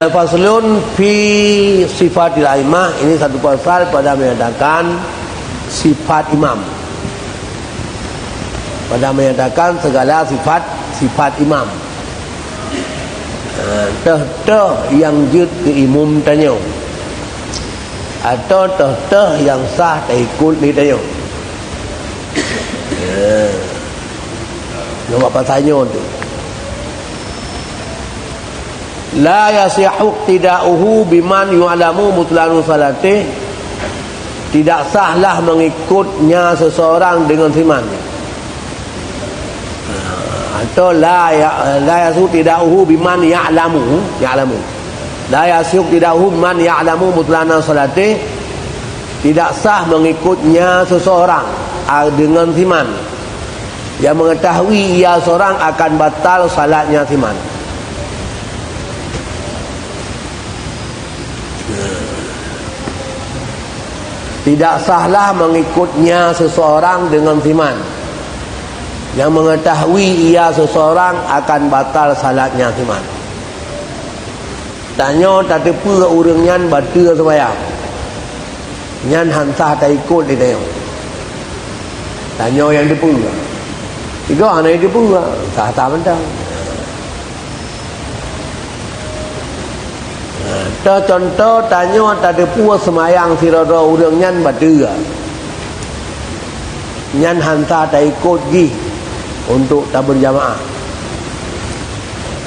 Faslun fi sifatil aimah, ini satu pasal pada menyatakan sifat imam, pada menyatakan segala sifat imam. Teh yang jut ke imum tanya, atau teh yang sah tak ikut ni tanya. Nampak pasalnya tu. La yasihu tidauhu biman yu'lamu mutlanu salatih, tidak sahlah mengikutnya seseorang dengan simannya. Atau la yasihu tidauhu biman ya'lamu la yasihu tidauhu biman ya'lamu mutlana salatih, tidak sah mengikutnya seseorang dengan siman yang mengetahui ia seorang akan batal salatnya siman. Tidak sahlah mengikutnya seseorang dengan siman yang mengetahui ia seseorang akan batal salatnya siman. Tanya tak tepa orang nyan batal sembahyang, nyan hansah tak ikut dia tanya. Tanya yang tepa, tiga anak yang tepa sah-sah mentang. Contoh tanya tak ada puas semayang sirara urang nyan batal, nyan hantar tak ikut gi untuk tak berjamaah.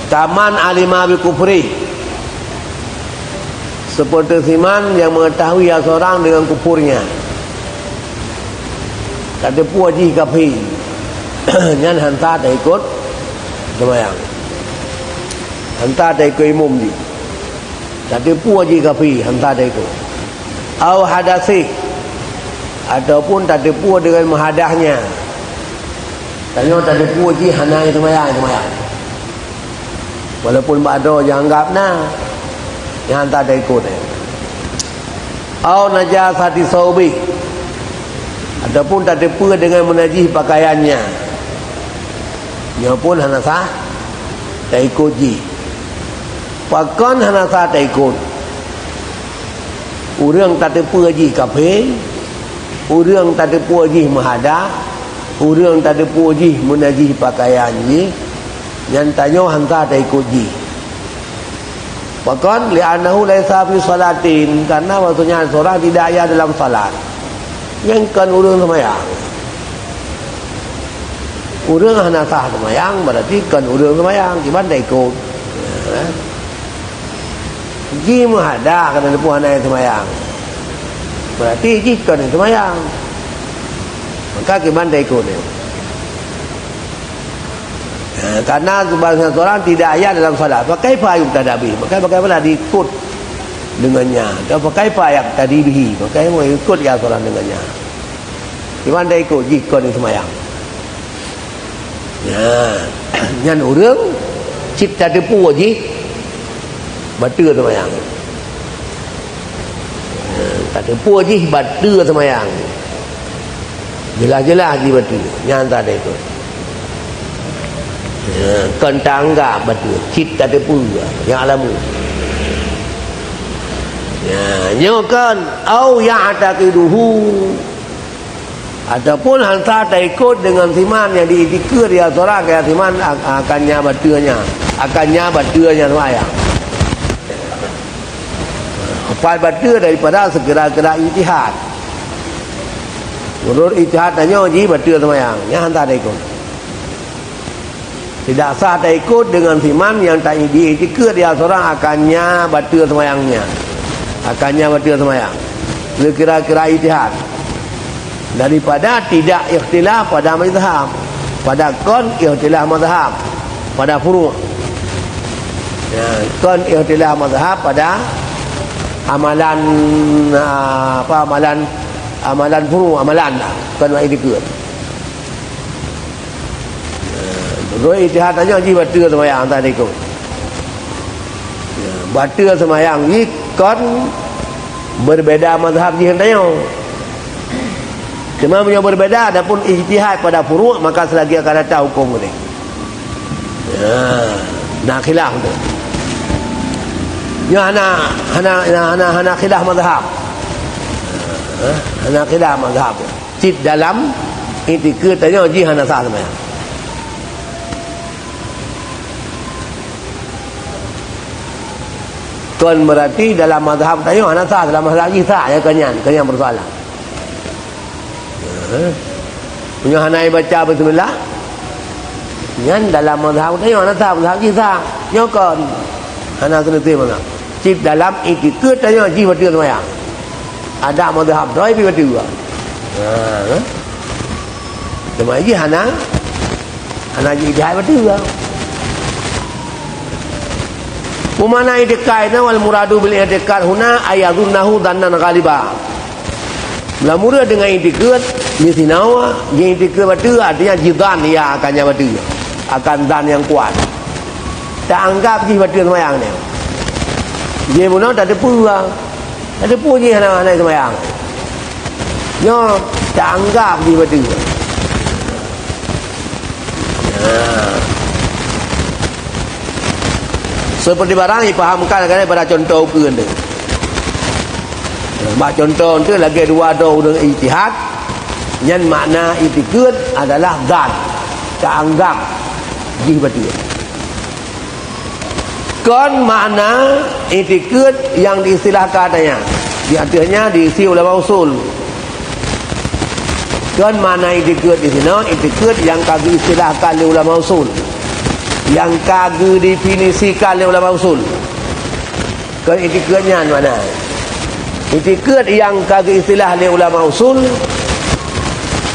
Kaman alima bi kufri, seperti siman yang mengetahui seorang dengan kufurnya. Tak ada puas gi kafir, nyan hantar tak ikut semayang, hantar tak ikut imam di. Tak tipu haji kafir, hantar dia itu. Au hadasi, ataupun tak tipu dengan menghadahnya. Tanya tak tipu haji hanai semayang. Walaupun ada yang anggap yang hantar dia ikut. Au najasati saubi, ataupun tak tipu dengan menajih pakaiannya. Dia pun hanasah tak ikut haji. Pakan hana sah tak ikut. Urang tak tepu haji kafir, urang tak tepu haji menhadah, urang tak tepu haji menajih pakaian je, yang tanya hantar tak ikut je. Pakan li'annahu laisa fi salatin, karena maksudnya seorang tidak ada dalam salat. Yang kan urang semayang, urang hana sah semayang, berarti kan urang semayang, gimana tak ikut? Ji muhadah kena lepuh anak yang semayang, berarti ji kena semayang, maka gimana ikut dia? Karena sebahagian seorang tidak ayat dalam salat, pakai payung tadabi, maka bagaimana diikut dengannya? Dan pakai payung tadibi, maka mau ikut ya seorang dengannya. Gimana ikut ji kena semayang? Nyan urang cipta depu ji batal semayang. Tak ada puas je batal semayang. Jelas-jelas dia batal, yang tak ada ikut. Kentangga batal, cip tak ada puas yang alamu. Nyokan au ya'taqiduhu, ataupun hantar tak ikut dengan siman yang diikir dia seorang kaya siman akannya batalnya semayang. Apa batal daripada segera-gera ijtihad. Menurut ijtihad tanya ji batal semayang, yang hantar tak ikut. Tidak sah tak ikut dengan siman yang tak diikir dia seorang akannya batal semayangnya. Kira-kira ijtihad. Daripada tidak ikhtilaf pada mazhab, pada kon ikhtilaf mazhab, pada furu'. Kon ikhtilaf mazhab pada amalan amalan furu', amalan kan ini ke. Menurut ijtihad tanya ji batal semayang tak ikut. Batal semayang ni kan berbeza mazhab ji tanya. Cuma punya berbeza, adapun ijtihad pada furu', maka selagi akan datang hukum ni. Nak khilaf tu. hana khilaf mazhab. Hana khilaf mazhab. Cit dalam itikad tanya ji hana sah sama. Kan berarti dalam mazhab tanya hana sah, dalam mazhab ji sah ya kenyan bersoalan. Punya hana baca bismillah. Nyan dalam mazhab tanya hana sah, mazhab ji sah. Nyokan hana selesai mana. Cip dalam itikad tanya ji betul sembahyang. Ada mazhab doi pi betul. Cuma ji hana ji dah betul. Umana itikad wal muradu bil itikad huna ayadunnahu dhannan ghaliba. Lamura dengan itikad ni sinawa, yang itikad betul artinya jidan dia akannya betul. Akan dan yang kuat. Tak anggap ji betul sembahyang ni. Dia pun tak ada pulang. Tak ada pun je anak-anak sembahyang. Dia tak anggap dia betul. Seperti barang dipahamkan kadang pada contoh ukur ni. Bak contoh tu lagi dua dengan ijtihad. Yang makna itikad adalah dan. Tak anggap dia betul. Kon makna itikad yang diistilahkan adanya. Di antaranya diisi ulama usul. Kon makna itikad di sini, itikad yang kagak istilahkan oleh ulama usul. Yang kagak definisikan oleh ulama usul. Kon itikadnya mana? Itikad yang kagak istilah oleh ulama usul.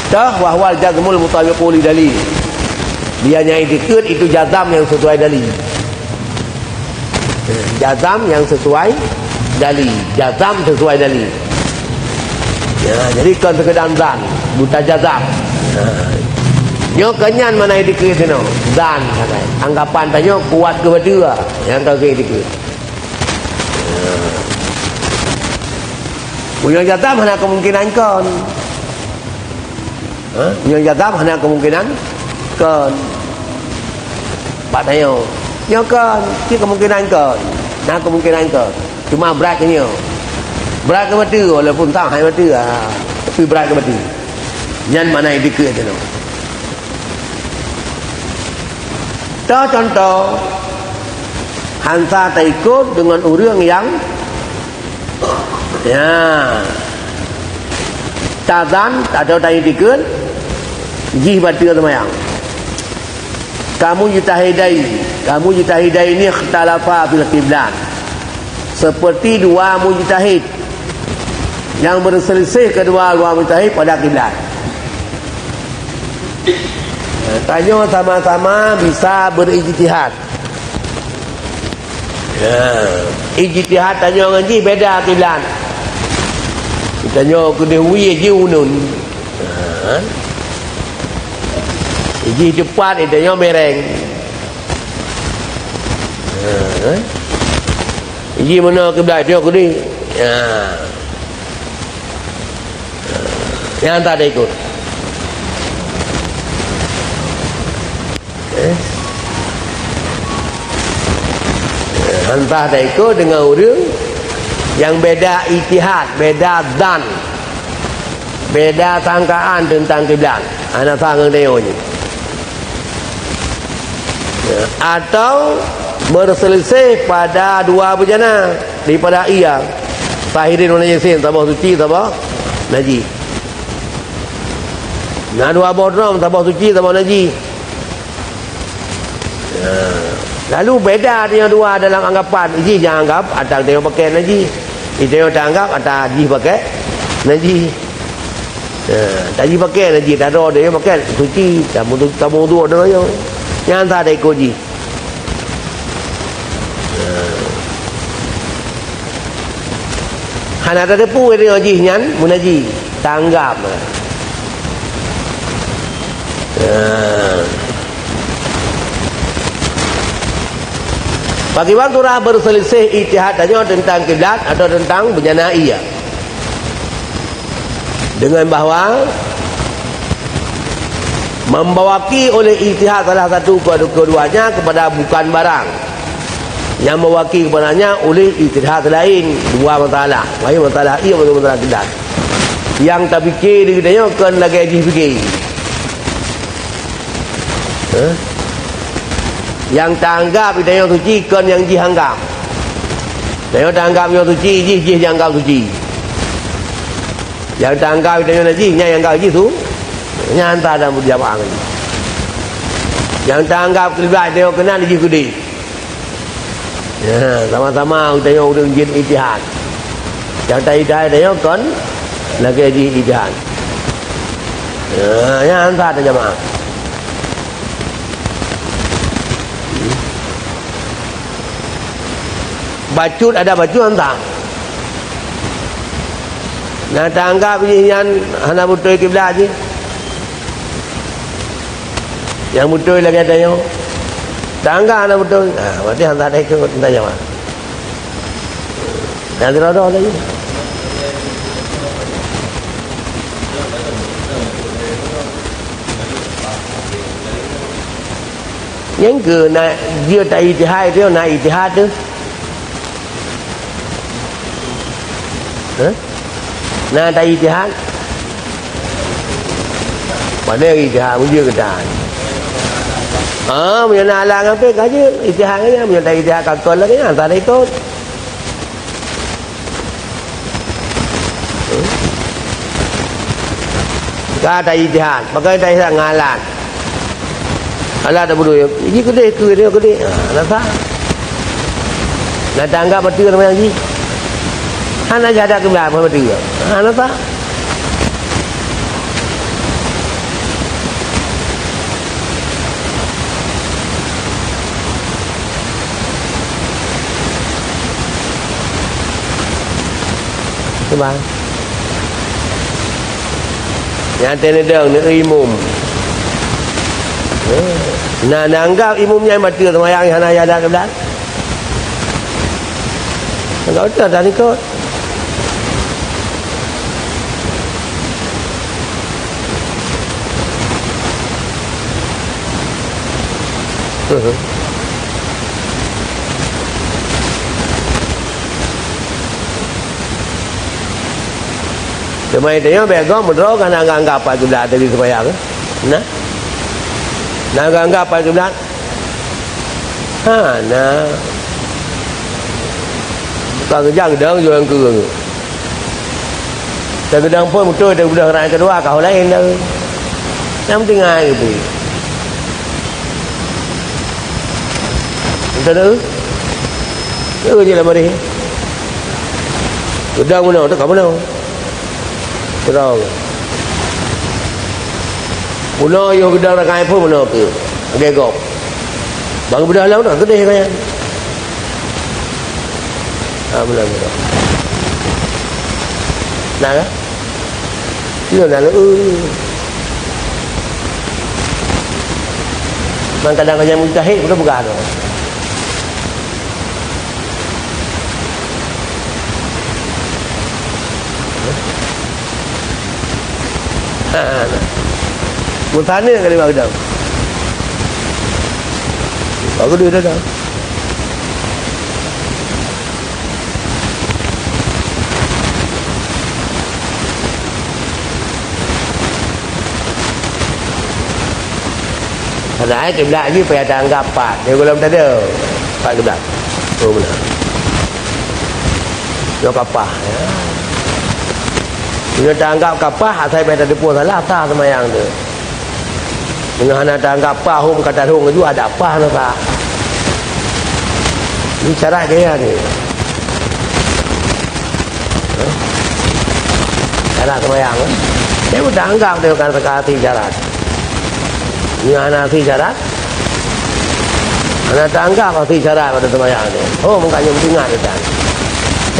Dah wahwal jazmul mutabiqul dalil. Dia nya itikad itu jazam yang sesuai dalil. Jazam yang sesuai dalil. Jazam sesuai dalil. Ya, jadi kan sekedar zan, buta jazam. Nyo kenyan mana itikad tu no? Zan katanya. Anggapan tanya kuat ke betul yang kau itikad. Punya jazam mana kemungkinan kon? Punya jazam mana kemungkinan kon? Pak tanya ya kan, dia kemungkinan kan. Nah kemungkinan kan. Cuma beratnya. Berat ke betul walaupun tak hai betul tapi berat ke betul. Yang mana itikad tu. Contoh hansa tak ikut dengan orang yang tadan atau tak itikad ji betul sembahyang. Kamu mujtahidai ini ikhtalafa fil qiblat. Seperti dua mujtahid yang berselisih kedua mujtahid pada kiblat. Tanya sama-sama bisa berijtihad. Ijtihad tanya ngaji beda kiblat. Tanya kena wi je unun. Iji cepat itanya mereng. Iji mana kiblat dia ke ni? Yang tak ada ikut. Entah tak ikut dengan orang yang beda ijtihad, beda dan, beda sangkaan tentang kiblat. Anak sangat tengok ni. Atau berselisih pada dua bejana daripada ia tahirin wa najisin, tabah suci tabah najis. Nah dua bodrom tabah suci tabah najis. Lalu beda dia dua dalam anggapan. Iji jangan anggap atau tengok pakai najis. Itu tak anggap atau najis pakai najis. Tadi pakai najis tak ada dia pakai suci tamu dua dah yo. Yang tak ada ikut ji. Hana ada depu dia ji nyan munaji tanggap. Bagi waktu rah berselisih ijtihadnya tentang kiblat atau tentang bejana iya. Dengan bahawa membawaki oleh ijtihad salah satu keduanya kepada bukan barang. yang mewakili kepadanya oleh ijtihad lain dua masalah. Baik masalah ia atau masalah tidak. Yang tak fikir dia katanya kan lagi haji fikir. Yang tanggap dia yang suci kan yang ji anggap. Dia tanggap yang suci ji yang anggap suci. Yang tanggap dia yang najis yang anggap ji tu nya hantar dalam berjamaah ni. Yang tanggap kiblat dia kena ji kudi. Ya, sama-sama kita yang urang jin ijtihad. Yang tak ijtihad dia kan lagi haji ijtihad. Ya, yang hantar dalam jamaah. Bacut ada bacut entah. Nah tanggap yang hana betul kiblat je. Yang betul lagi ada yang tanggap hana betul. Nah, berarti hanta ada ikut entah jamaah. Yang terada lagi. Yang ke nak dia tak ijtihad dia nak ijtihad tu. Nah tak ijtihad. Mana ijtihad dia kedan. Punya nak alang apa kaje ijtihad nya punya tak ijtihad kakol lagi tak ada ikut. Kata ijtihad, pakai tak ijtihad ngalat. Alah dah bodoh. Ini gede ke dia gede. Nak nak tanggap betul nama yang ni. Anak jadah ke belakang betul. Anak tak. Sebab yang tenedang ni imum. Nah, anggap imumnya yang betul sama yang hana jadah ke belakang. Enggak ada dah ikut. Semai dia begom berdua kan anggap apa kiblat dari supaya ke? Nah. Nak anggap apa kiblat? Nah. Kalau kerja gedang jual ke. Dan gedang pun betul dia sudah orang kedua kau lain dah. Yang penting ai gitu. Betul? Tu je lah mari. Gedang mana tu kau mana? Terang. Mula yo gedang rakai pun mana tu? Gegok. Bang bedah laut dah gede kan. Mula. Nak ke? Dia nak Man kadang-kadang mujtahid pun bukan tu. Mutane kali bagdam. Bagus dia dah. Ada kiblat ni payah tak anggap pat. Dia belum tak ada. Pat kiblat. Oh benar. Yo kapah ya. Dia tak anggap kapah saya payah tak depo salah tak semayang tu. Dengan anak tak anggap apa hum kata hum tu ada apa nak tak. Ni cara gaya ni. Cara semayang. Dia pun tak anggap dia kan sekali cara. Ni anak si syarat. Anak tak anggap si syarat pada semayang ni. Oh, mungkanya mendengar dia tak.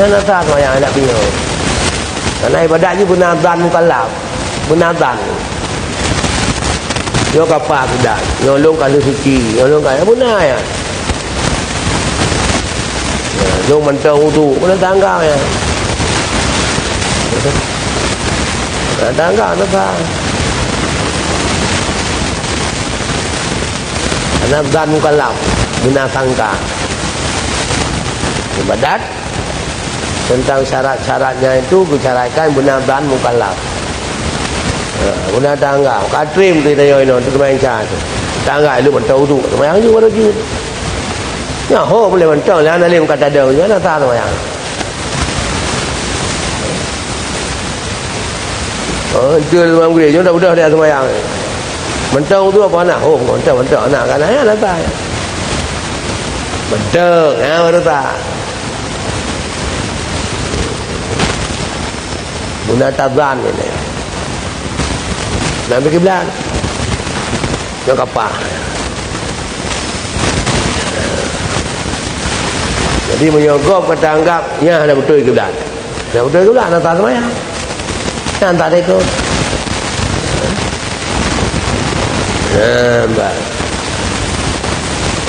Anak tak semayang anak bingung. Karena ibadat ni benar-benar mukallaf. Benar-benar. Yo kapal sudah. Nyolong kalau suci. Nyolong kalau benar ya. Nyolong mentah wudu. Mana tak anggap ya. Tak anggap tak. Karena dan mukallaf bina sangka. ibadat. Tentang syarat-syaratnya itu bicarakan benar-benar mukallaf. Benar tangga, katrim tu dia itu main cara tu. Tangga itu mentau tu, yang itu baru je. Ya, ho boleh mentau, lah nak lem kata ada, jangan tak tahu yang. Jual memang gede, jangan dah dia semua yang. Mentau tu apa nak? Oh, mentau nak kan? Ya, nak tak? Mentau, ya baru tak. Guna tazan ini. Nak pergi belah. Nak kapal. Jadi menyogok kata anggap, ya ada betul ke belah. Dah betul ke belah, nak tak semayang. Yang tak ada ikut. Nampak.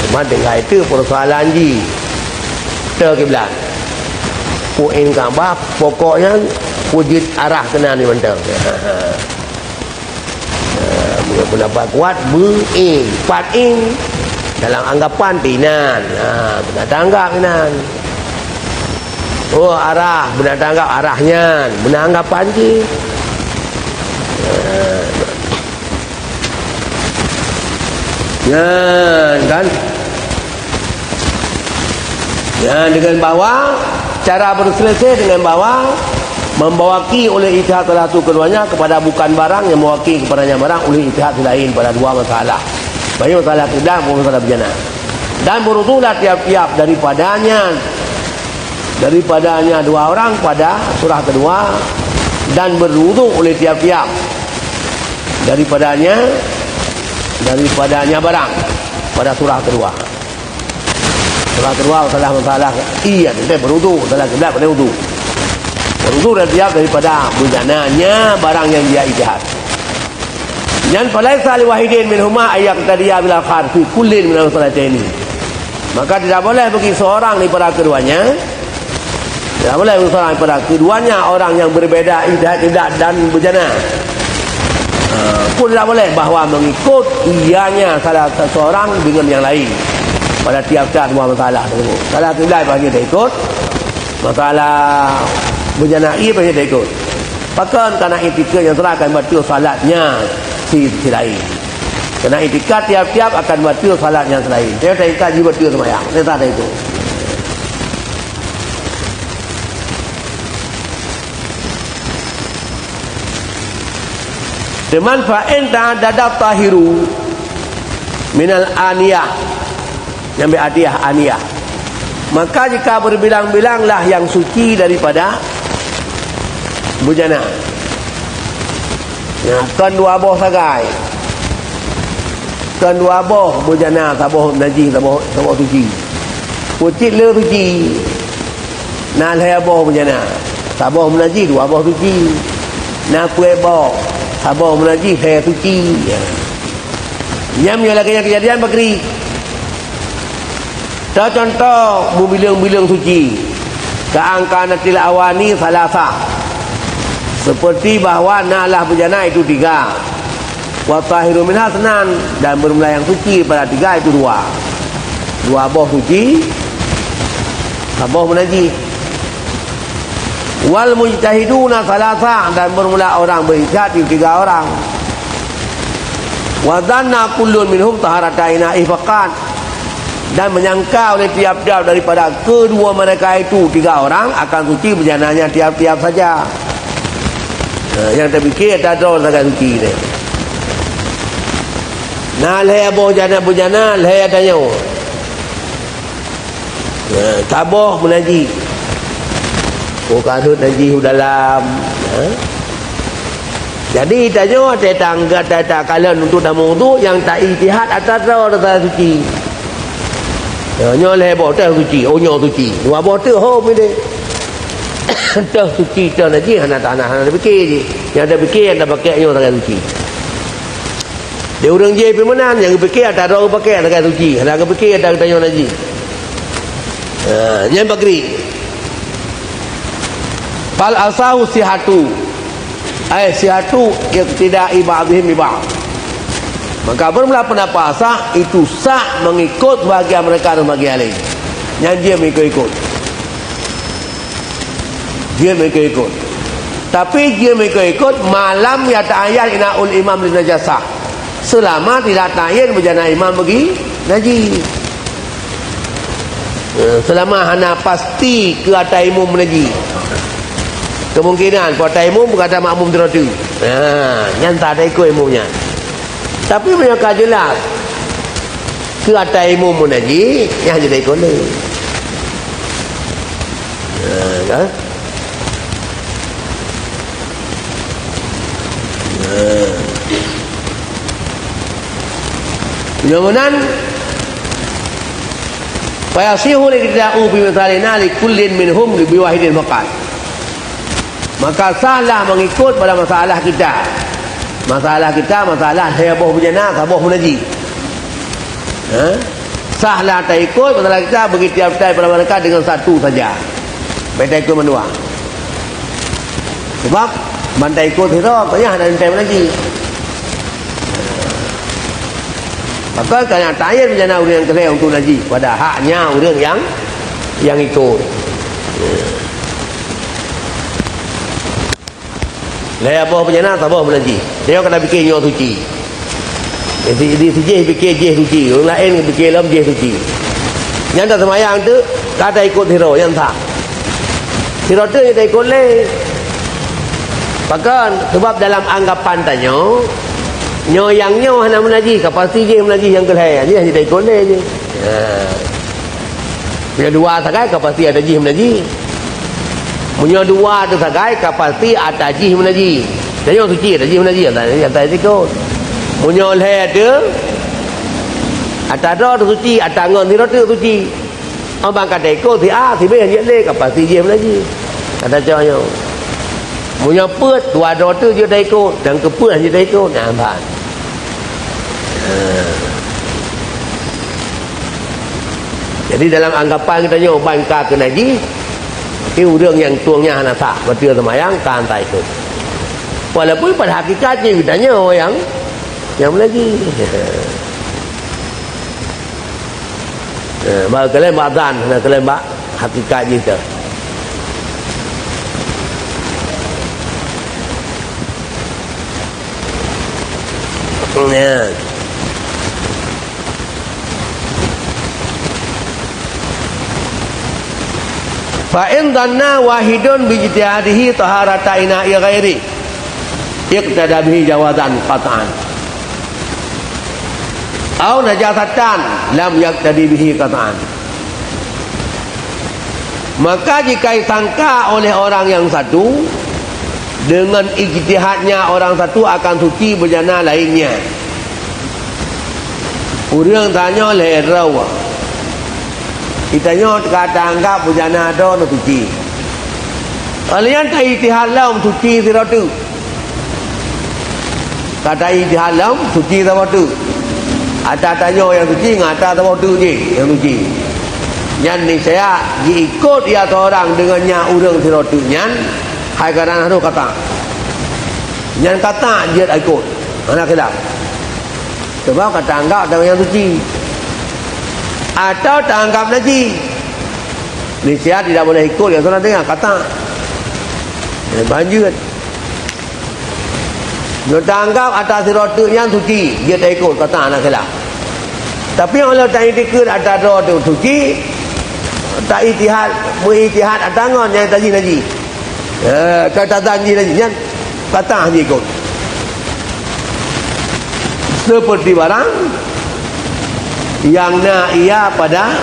Cuma dengan itu persoalan ji. Terkiblat. Poin Kaabah pokoknya wujud arah kena ni mentang. Pendapat kuat berin, patin dalam anggapan tinan. Benar tanggap tinan. Oh arah, benar tanggap arahnya. Benar anggapan je. Kan? Ya, dengan bawa cara berselesai dengan bawa membawaki oleh ijtihad salah satu keduanya kepada bukan barang yang mewakili kepadanya barang oleh ijtihad lain pada dua masalah. Baik masalah qiblah maupun masalah bejana. Dan berutulah tiap-tiap daripadanya dua orang pada surah kedua dan berwudu oleh tiap-tiap daripadanya barang pada surah kedua. Surah kedua masalah iya kita berwudu dalam qiblah pada wudu. Berwudu dan tiap daripada bujananya barang yang dia ijtihad. Dan falaisa li wahidin minhuma ayyak tadiya bil akhar fi kullin min al-salataini. Maka tidak boleh bagi seorang daripada keduanya. Tidak boleh bagi seorang daripada keduanya orang yang berbeza ijtihad dan bujana. Pun tidak boleh bahawa mengikut ianya salah seorang dengan yang lain pada tiap-tiap dua masalah tersebut. Salah qiblah bagi dia ikut, masalah bujana ia bagi dia ikut. Bahkan kerana etika yang salah akan batal salatnya si lain. Kerana etika tiap-tiap akan batal salatnya selain. Dia tak ikat juga batal sembahyang. Dia tak ada itu. Deman fa'in ta'adada tahiru minal aniyah yang berartiah aniyah. Maka jika berbilang-bilanglah yang suci daripada bujana. Ya, kan dua boh sagai. Kan dua boh bujana, saboh najis, saboh suci. Pucit le suci. Nah leh boh bujana. Saboh najis, dua boh suci. Nah kue boh sabar menajis saya suci. Yang menyalahkan kejadian bakri. Contoh bilang-bilang suci. Ka'angkanatil awani salasa. Seperti bahawa nalah bejana itu 3. Wa tahiru minha senan dan bermula yang suci pada 3 itu 2. 2 boh suci. Sabar menajis. Wal mujtahiduna salasa dan bermula orang berijtihad 3 orang. Wa dhanna kullun minhum taharataina ifaqan dan menyangka oleh tiap-tiap daripada kedua mereka itu 3 orang akan suci berjananya tiap-tiap saja. Yang terfikir tak ada sangat suci ni. Nah leh boh jana berjana leh adanya. Taboh menajis. Kadut najis dalam. Jadi tanya tetangga tak kalian untuk tamu tu yang tak ijtihad atas rasa suci. Nyo le botol suci, onyo suci. Dua botol ho ni deh. Tah suci tah najis hana tanah hana fikir je. Yang ada fikir yang dah pakai nyo tak suci. Dia orang je pemenan yang fikir tak ada pakai tak suci. Hana fikir tak tanya najis. Yang bakri fal asahu sihatu sihatu iqtida'i ba'dihim bi ba'd. Maka bermula pendapat sah itu sah mengikut bahagian mereka dan bahagian lain. Yang dia mengikut Dia mereka ikut. Tapi dia mereka ikut malam ya ta'ayyan ina'ul imam li najasah. Selama tidak ta'ayyan berjana imam bagi najis. Selama hana pasti ke atas imam najis. Kemungkinan ke atas imam berkata makmum teradu. Yang tak ada ikut imamnya. Tapi mereka jelas ke atas imam najis, yang hanya ikut ni. Kan? Kemudian fayasihu liqda'u bi mithalina li kullin minhum bi wahidin faqat. Maka salah mengikut pada masalah kita. Masalah hayabah berjana, sabah menajis. Sahlah tak ikut masalah kita bagi tiap-tiap pada mereka dengan satu saja. Baik ikut menua. Sebab bantai ikut itu banyak ada time lagi. Maka kena ta'ayyan berjana orang yang kelih untuk najis pada haknya orang yang ikut. Laya bawah berjana tak bawah menajis. Dia kena fikir nyawa suci. Dia sijih fikir jih suci. Orang lain fikir dalam jih suci. Yang tak semayang tu tak ada ikut hero yang tak. Hero tu yang tak ikut leh. Bahkan sebab dalam anggapan tanya nyo yang nyo hana menajis, pasti je menajis yang kelih. Dia hanya tak ikut leh je. Punya dua sakai pasti ada jih menajis. Punya dua tu sakai pasti ada jih menajis. Jadi orang suci ada jih menajis, tak ikut. Punya leh tu ada dah tu suci, ada ngon hiro tu suci. Abang kata ikut si A, si B hanya leh pasti jih menajis. Kata cakapnya punya put dua tu dia dah ikut, dan keput hanya dah ikut. Nampak. Jadi dalam anggapan kita nyo bangka ke najis, itu orang yang tuangnya hana tak betul semayang kan tak ikut. Walaupun pada hakikatnya kita nyo yang menajis. Bahawa kalian ba'dan, kalian bak hakikat kita. Ya. Fa in dhanna wahidun bi ijtihadihi taharata ina'i ghairi iqtada bihi jawazan qat'an aw najasatan lam yaqtadi bihi qat'an. Maka jika disangka oleh orang yang satu dengan ijtihadnya orang satu akan suci berjana lainnya. Orang tanya lerau. Kita nyot kata anggap berjana ada nak suci. Kalian tak ijtihad lam suci siratu. Kata ijtihad lam suci siratu. Ada tanya yang suci ngata siratu je yang suci. Yang ni saya diikut dia orang dengannya orang siratu nyan. Hai kadang ada kata. Yang kata dia tak ikut. Mana kelak. Sebab kata anggap ada yang suci. Atau tak anggap najis. Ni sihat tidak boleh ikut yang sana dengar kata. Banjir. Dia tak anggap atas sirotu yang suci. Dia tak ikut kata anak kelak. Tapi kalau tak ikut atas sirotu suci, tak ijtihad, mengijtihad atas tangan yang tajis najis. Kata janji lagi kan kata dia ikut seperti barang yang ia pada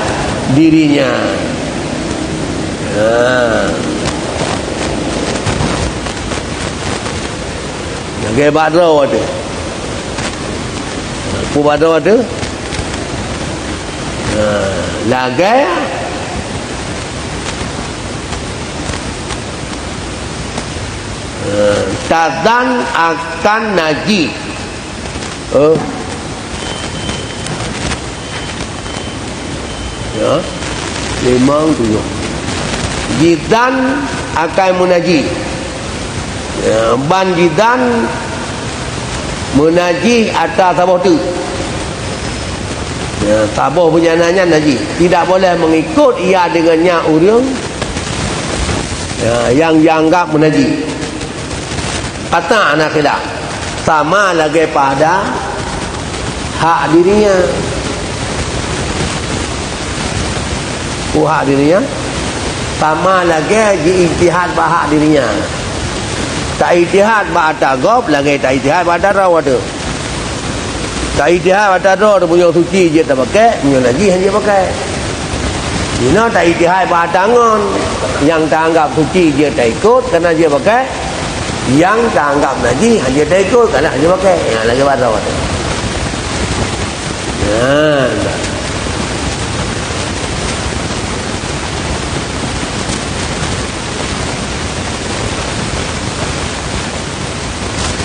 dirinya. Yang badro ada ku badro ada lagai tazan akan najis. Ya, 57. Jidan akan menajis. Ya, ban jidan menajis atas sabah tu. Ya, sabah punya nanya najis. Tidak boleh mengikut ia dengannya orang yang dianggap menajis. Kata anak khilaf sama lagi pada hak dirinya. Hak dirinya sama lagi ijtihad bah hak dirinya. Tak ijtihad bah atagop lagi tak ijtihad bah darah ada. Tak ijtihad bah darah punya suci je tak pakai, punya najis hanya pakai. Dina tak ijtihad bah tangan yang tak anggap suci je tak ikut kerana dia pakai. Yang tak anggap najis hanya tak ikut kerana dia pakai. Ya lagi darah ada.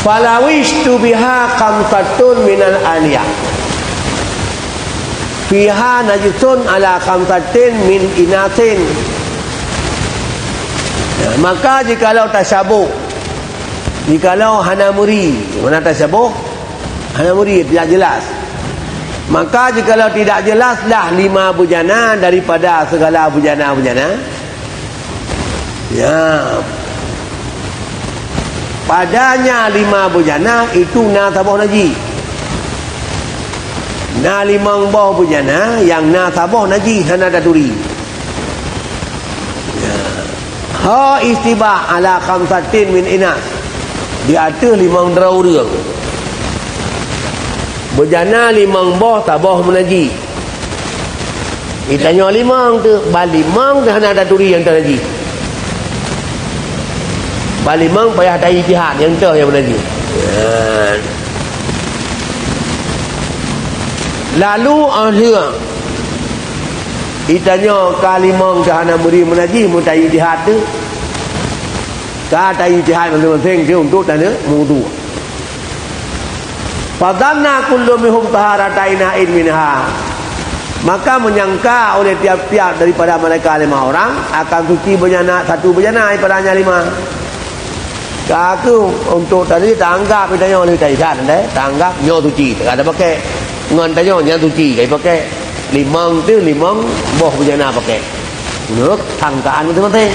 Falawishtu biha khamsatun minal aniyah fiha najisun ala khamsatin min inatin. Maka jikalau tasyabuh, jikalau hanamuri, mana tasyabuh hanamuri tidak jelas, maka jikalau tidak jelaslah 5 bujana daripada segala bujana-bujana, ya padanya 5 bujana itu na tabah najis. Na 5 bawah bujana yang na tabah najis hana daduri. Ya. Ha istibah ala khamsatin min inas. Di atas 5 draurang. Bujana 5 bawah tabah najis. Ditanya 5 tu, balik 5 hana daduri yang tak najis. Balimang payah tak ijtihad yang tu yang menajis. Lalu ahliya ditanya kalimang kahana muri menajis mu tak ijtihad tu. Ka tak ijtihad masing-masing dia untuk tanda wudu. Fadanna kullu minhum taharatain minha. Maka menyangka oleh tiap-tiap daripada mereka 5 orang akan suci bejana, satu bejana daripadanya 5. Aku untuk tadi tak anggap ditanya oleh kaitan deh, tak anggap nyo suci, tak ada pakai. Ngan tanya nyo suci, kai pakai. 5 tu 5 boh bejana pakai. Menurut sangkaan masing-masing.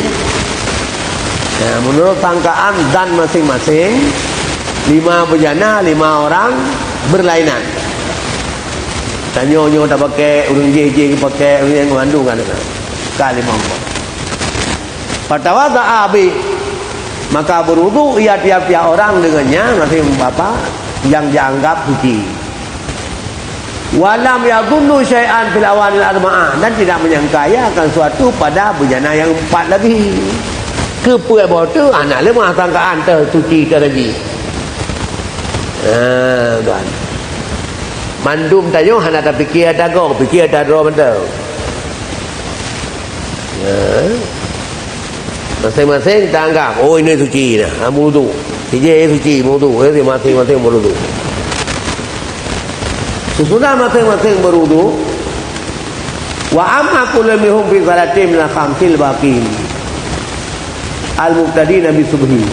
Ya, menurut sangkaan dan masing-masing 5 bejana 5 orang berlainan. Tanya nyo tak pakai, urang je pakai, urang yang mengandung kan. Kali 5 boh. Fatawadha abi, maka berwudu ia tiap-tiap orang dengannya masing bapa yang dianggap suci. Walam yadhunnu syai'an fil awalil arba'ah, dan tidak menyangka ia akan suatu pada bejana yang 4 lagi. Kepuai bahawa tu anak lemah sangkaan suci terlagi. Tuan. Mandum tayo hana tak fikir ada go, fikir ada ro betul. Masing-masing tak anggap oh ini suci dah, wudu. Dia suci wudu, dia masing-masing berwudu. Sesudah masing-masing berwudu, wa amma kullu minhum fi salatin min khamsil baqin al-muqtadin bi subhi,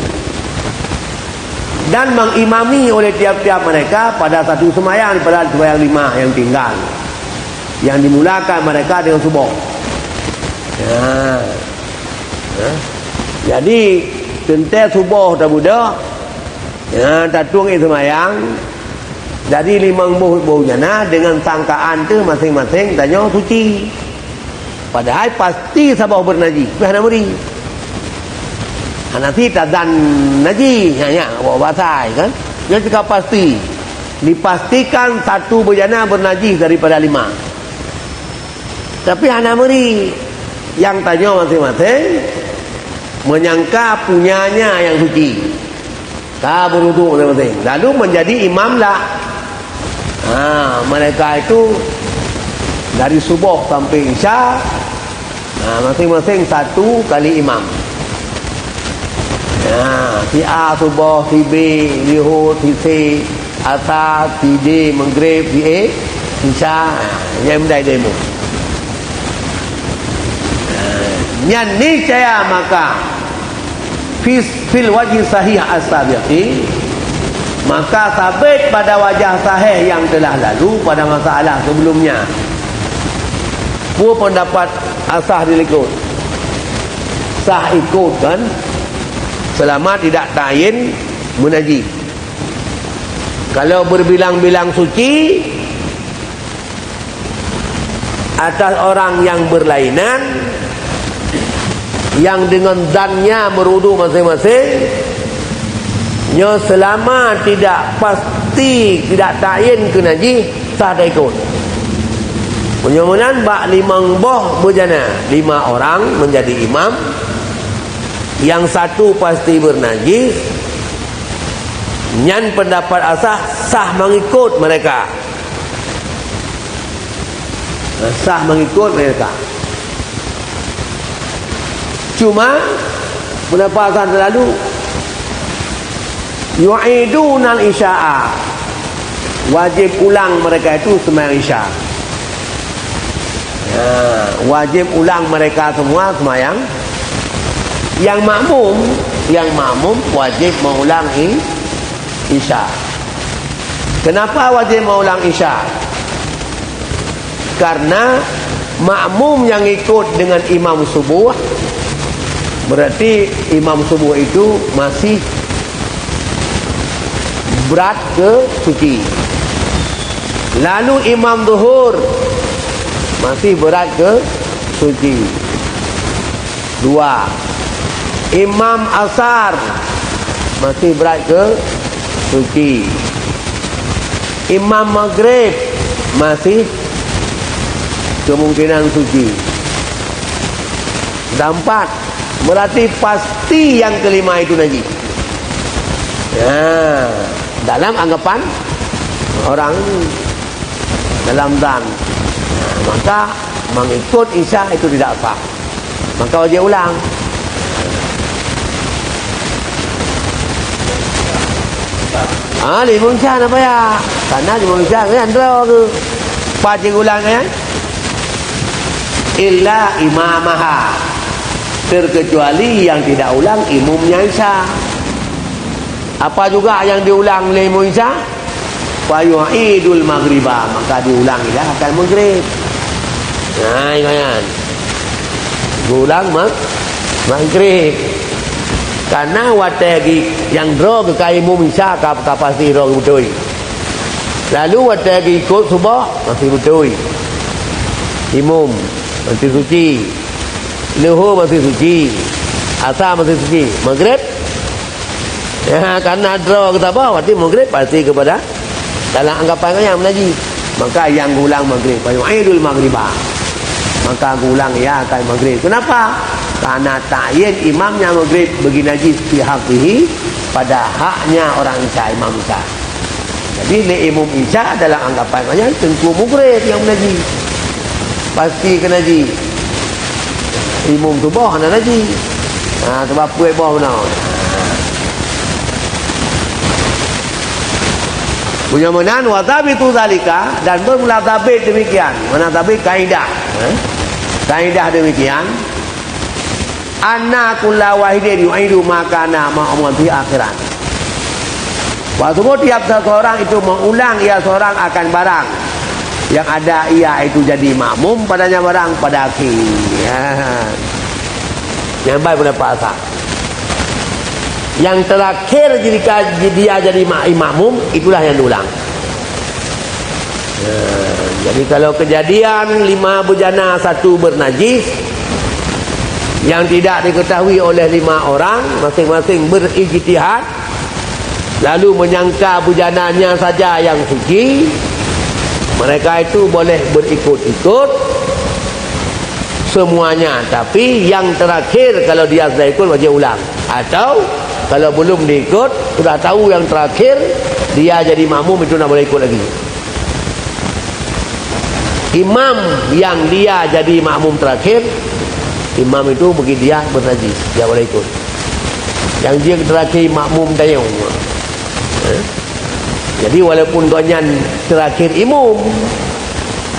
dan mengimami oleh tiap-tiap mereka pada satu sembahyang pada sembahyang 5 yang tinggal, yang dimulakan mereka dengan subuh. Jadi tentu subuh tak budak, tak tuang semayang. Jadi 5 buh jana dengan sangkaan tu masing-masing tanya suci. Padahal pasti sabah bernajis. Kerana muri. Nanti tak dan najis, ya, bawa basai kan? Dia cakap pasti. Dipastikan satu bejana bernajis daripada 5. Tapi hana muri yang tanya masing-masing menyangka punyanya yang suci, tak berwudu masing-masing, lalu menjadi imam lah. Mereka itu dari subuh sampai isya, masing-masing 1 kali imam. Si A subuh, si B zuhur, si C asar, si D maghrib, si E isya, yang mendai demo. Yang niscaya maka fil wajih sahih as-sabiqi, maka sabit pada wajah sahih yang telah lalu pada masalah sebelumnya. Dua pendapat asah dilikut. sah ikut kan, selama tidak ta'yin menajis. Kalau berbilang-bilang suci atas orang yang berlainan, yang dengan dannya berwudu masing-masing, nya selama tidak pasti, tidak ta'yin ke najis, sah dah ikut. Kemudian bak 5 boh berjana, 5 orang menjadi imam, yang satu pasti bernajis, nyan pendapat asah sah mengikut mereka, sah mengikut mereka. Cuma pendapat asah terlalu yu'idunal isya'a, wajib ulang mereka itu sembahyang isya'. Wajib ulang mereka semua sembahyang. Yang makmum wajib mengulang isya'. Kenapa wajib mengulang isya'? Karena makmum yang ikut dengan imam subuh, berarti imam subuh itu masih berat ke suci. Lalu imam zuhur masih berat ke suci. 2. Imam asar masih berat ke suci. Imam maghrib masih kemungkinan suci. 4. Berarti pasti yang kelima itu najis. Dalam anggapan orang dalam dan, maka mengikut isya itu tidak sah, maka wajib ulang. Limun isya apa ya? Karena limun isya kan draw ke wajib ulang kan? Illa imamaha, terkecuali yang tidak ulang imamnya isya. Apa juga yang diulang limun isya? Fayu'idul maghriba, maka diulangi dah akan maghrib. Ingat. Ulang maghrib. Karena watagi yang draw ke kaimum isya pasti draw betul. Lalu watagi ikut subuh masih betul. Imum masih suci. Luhur masih suci. Asar masih suci. Maghrib karena draw kita apa? Berarti maghrib pasti kepada dalam anggapan yang najis, maka yang ulang maghrib fayu'idul maghriba, maka ulang ya akan maghrib. Kenapa? Karena ta'yin imamnya maghrib bagi najis fi haqqihi, pada haknya orang isya, imam isya. Jadi li imam isya dalam anggapannya tentu maghrib yang najis, pasti kena najis. Imam tu bawah nak najis. Sebab puai bawah benar. Punya menan wa tabitu zalika, dan bermula tabit demikian. Mana tabit kaidah. Kaidah demikian. Anna kullu wahidin yu'idu makana ma'amun fi akhiran. Waktu tiap seorang itu mengulang ia seorang akan barang yang ada ia itu jadi makmum padanya barang pada akhir. Yang baik pada pasal. Yang terakhir jika dia jadi makmum, itulah yang diulang. Jadi kalau kejadian 5 bejana 1 bernajis, yang tidak diketahui oleh 5 orang, masing-masing berijtihad, lalu menyangka bejananya saja yang suci, mereka itu boleh berikut-ikut semuanya. Tapi yang terakhir kalau dia sudah ikut wajib ulang. Atau kalau belum diikut, sudah tahu yang terakhir dia jadi makmum, itu nak boleh ikut lagi. Imam yang dia jadi makmum terakhir, imam itu bagi dia bernajis, dia boleh ikut. Yang dia terakhir makmum dayung. Jadi walaupun donyan terakhir imam,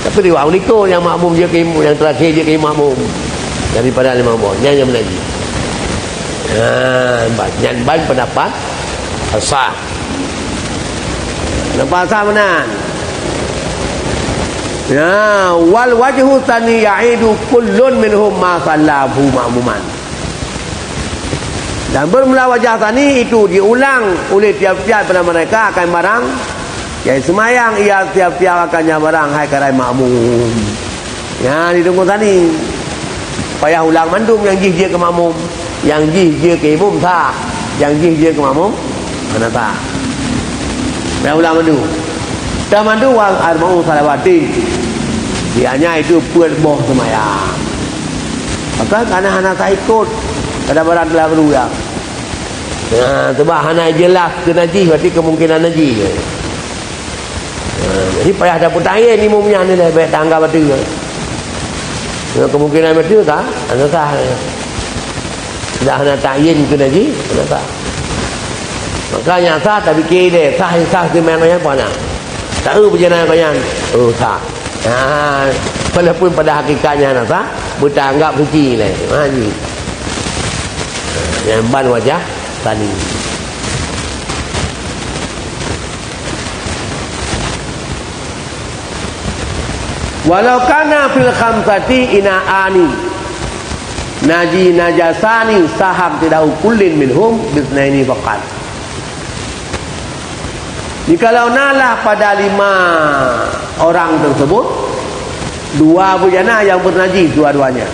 tapi dia orang ikut yang makmum dia ke imam, yang terakhir dia ke makmum daripada 5 orang yang bernajis. Yang ban pendapat asah. Pendapat asah mana? Wal wajhu tani ya'idu kullun minhum ma sallahu ma'muman. Dan bermula wajah tani itu diulang oleh tiap-tiap pada mereka akan barang. Yang semayang ia tiap-tiap akannya barang hai karai makmum. Ya, ditunggu tani. Payah ulang mandum yang jih dia ke makmum. Yang jih dia ke imum tak. Yang jih dia ke makmum mana tak. Payah ulang mandum. Dan mandu wal arba'u salawatin. Dianya itu buat boh semayang. Maka karena anak tak ikut. Kada barang telah berulang. Sebab anak jelas ke najis. Berarti kemungkinan najis. Jadi payah dapat tanya ni mumnya ni dah baik tangga betul. Kemungkinan betul tak? Anda sah. Sudah anak takyin ke najis, anda sah. Makanya sah tapi kira sah di mana apa nak? Tahu berjalan kau yang, sah. Walaupun pada hakikatnya anda sah, bertanggap suci lah. Ni. Yang ban wajah tadi. Walau kana fil khamsati ina'ani najasani sahab tidak kullin minhum bisnaini faqat. Jikalau nalah pada 5 orang tersebut 2 bujana yang bernajis dua-duanya.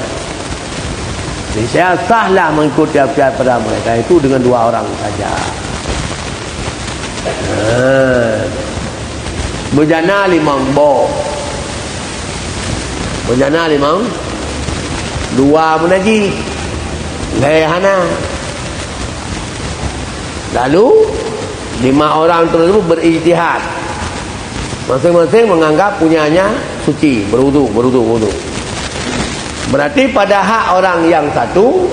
Jadi saya sahlah mengikut tiap-tiap pada mereka itu dengan 2 orang saja. Bujana 5 boh. Bujana 5 2 menajis lehana. Lalu 5 orang tersebut berijtihad. Masing-masing menganggap punyanya suci, berwudu. Berarti pada hak orang yang satu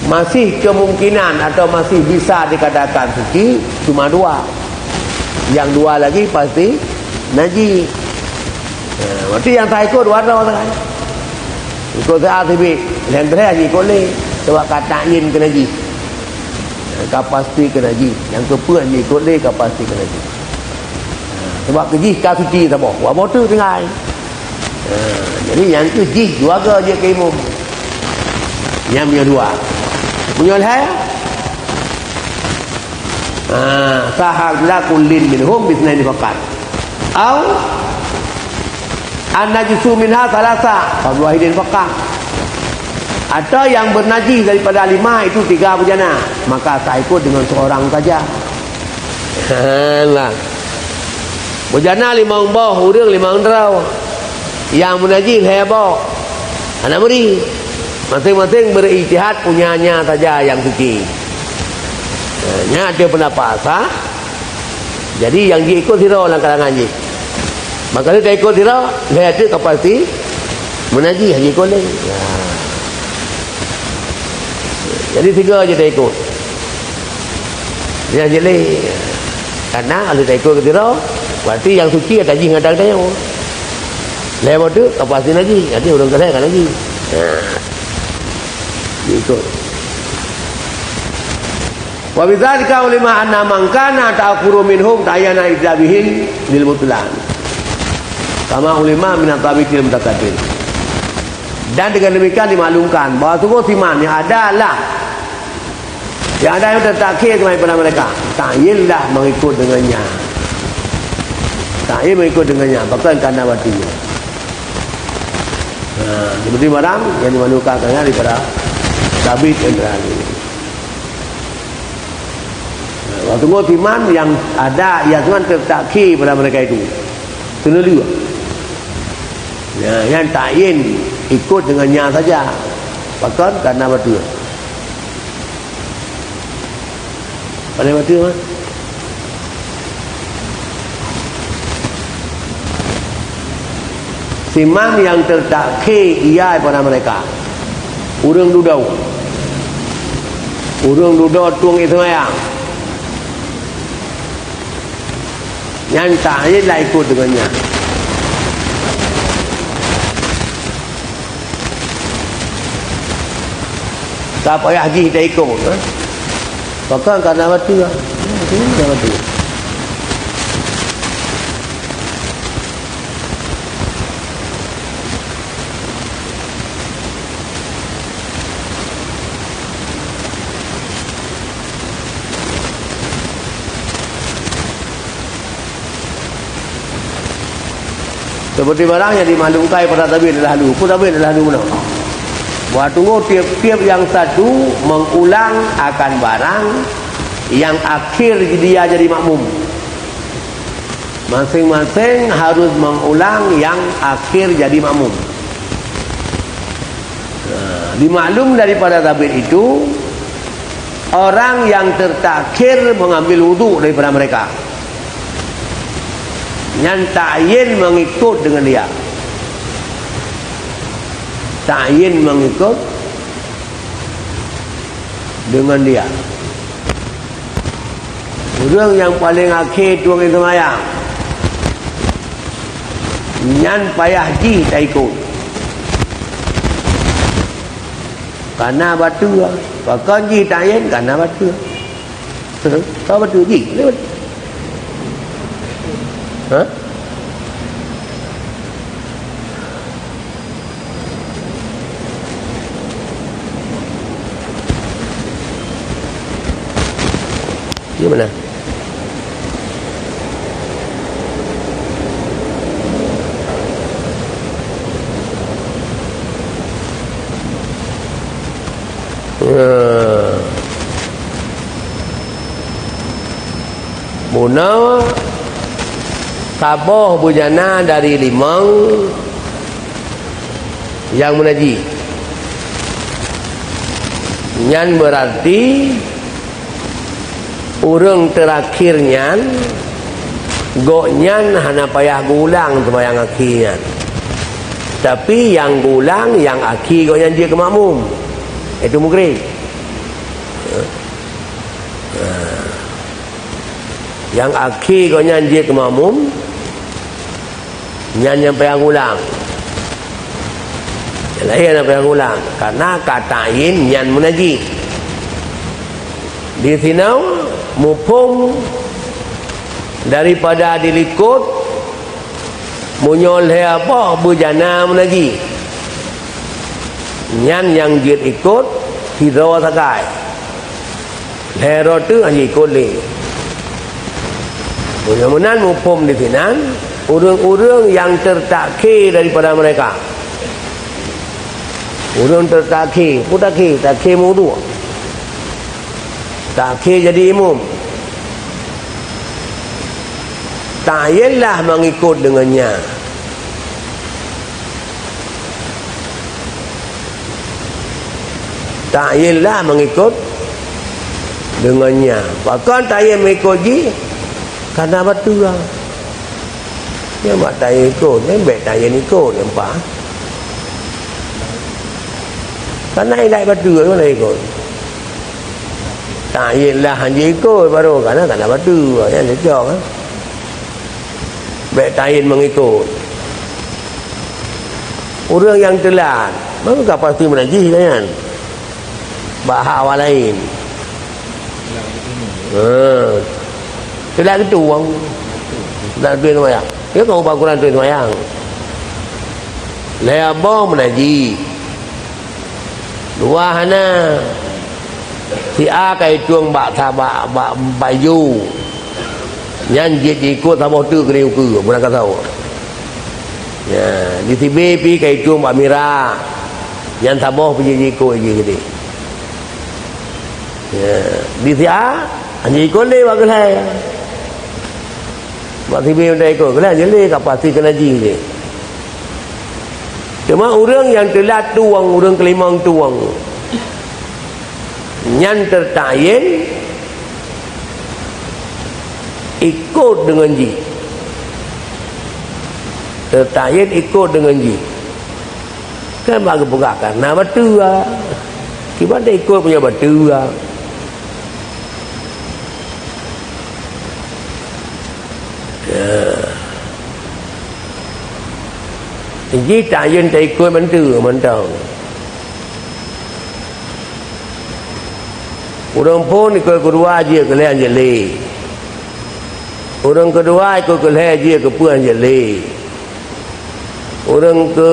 masih kemungkinan atau masih bisa dikatakan suci cuma 2. Yang 2 lagi pasti najis. Berarti yang tak ikut warna orang lain. Ikut saya tibi, yang terakhir ikut leh. Sebab kata yin kena najis. Kapasti kena najis. Yang kepuan ikut leh kapasti kena najis. Sebab kejih kau suci tak boh. Wah motor tinggal. Jadi yang kejih keluarga je ke imam. Yang punya 2. Punya lahir. Sahab lakul lin minhum bisnaini faqat. Au an-najisu minha thalatha fa wahidin faqat. Atau yang bernajis daripada 5 itu 3 bujana, maka saya ikut dengan seorang saja. Lah. Bujana 5 umbah, urang 5 undrau. Yang bernajis heboh. Anak beri. Masing-masing berijtihad punyanya saja yang suci. Nya ada pendapat sah. Jadi yang diikut zero dalam kalangan je. Maka dia tak ikut zero, dia ada kapasiti menajis haji koleng. Jadi 3 je tak ikut. Dia jelek. Karena kalau tak ikut zero, berarti yang suci ada haji ngadang dia. Lepas tu kapasiti najis, jadi orang kata kan lagi. Ikut. Wa bidzalika ulama anna man kana ta'khuru minhum ta'ayana idzabihin lil mutlan. Sama ulama min at-tabiqil mutaqaddim. Dan dengan demikian dimaklumkan bahawa sungguh siman yang adalah yang ada yang tertakhir kepada mereka. Ta'yinlah mengikut dengannya. Ta'yin mengikut dengannya bahkan karena watinya. Seperti barang yang dimaklumkan daripada tabiq yang terakhir. Waktu ngotiman yang ada yang Tuhan tertakhir pada mereka itu sendiri. Ya, yang ta'yin ikut dengannya saja. Bahkan karena betul. Pada betul mah. Siman yang tertakhir ia pada mereka. Urang dudau. Urang dudau tuang itu yang ta'yin lah ikut dengannya. Tak payah haji kita ikut. Bahkan karena betul. Karena betul. Seperti barang yang dimaklumkan pada tabir adalah lalu. Apa tabir adalah lalu mana? Buat tunggu tiap-tiap yang satu mengulang akan barang yang akhir dia jadi makmum. Masing-masing harus mengulang yang akhir jadi makmum. Dimaklum daripada tabir itu, orang yang tertakhir mengambil wudu daripada mereka. Yang ta'yin mengikut dengan dia. Ta'yin mengikut dengan dia. Orang yang paling akhir tuang itu semayang, nyan payah ji tak ikut. Karena batu lah. Bahkan ji ta'yin karena batu. Kau batu ji? Ha? Dia mana? Muna taboh bujana dari limang yang menaji. Nyan berarti urang terakhirnya goknyan hana payah gulang sembahyang akhirnya. Tapi yang gulang yang akhir goknyan dia ke makmum. Itu mukri. Yang akhir goknyan dia ke makmum, nyan yang payah gulang. Yang lain yang payah gulang karena katain nyan munaji. Di sini mupung daripada dilikut munyol apa bujana munaji. Nyan yang dia ikut hidro sakai. Hero tu hanya ikut le. Mudah-mudahan mupum di sini urang-urang yang tertakhir daripada mereka. Urang tertakhir, takhir wudu. Takhir jadi imam. Ta'yinlah mengikut dengannya. Ta'yinlah mengikut dengannya. Bahkan ta'yin mengikut ji karena batu lah. Dia buat ta'yin ikut, baik ta'yin ikut nampak. Karena ilai batu tu mana ikut. Ta'yin lah hanya ikut baru karena batu yang lecok kan. Baik ta'yin mengikut. Orang yang telat maka pasti menajih kan. Bahak awal lain. Telat itu uang. Tak duit semayang. Dia kau ubah Quran duit semayang. Leabah menaji. Dua hana. Si A kai tuang bak sabak baju. Nyanjit ikut sabah tu kena ukur. Mana kau tahu. Ya, di si B pi kai tuang bak mirah. Yang sabah pergi ikut je gede. Ya, di si A hanya ikut le bak kelai. Bak si B dah ikut kelai je le kat pasti kena ji je. Cuma orang yang telat tuang, orang kelimang tuang. Nyan tertayin ikut dengan ji. Tertayin ikut dengan ji. Kan bagi buka karena batu lah. Gimana dia ikut punya batu lah. Jadi ta'yin tak ikut mentu mentang. Orang pun ikut kedua dia ke lain jeli. Orang kedua ikut ke lain dia ke puan jeli. Orang ke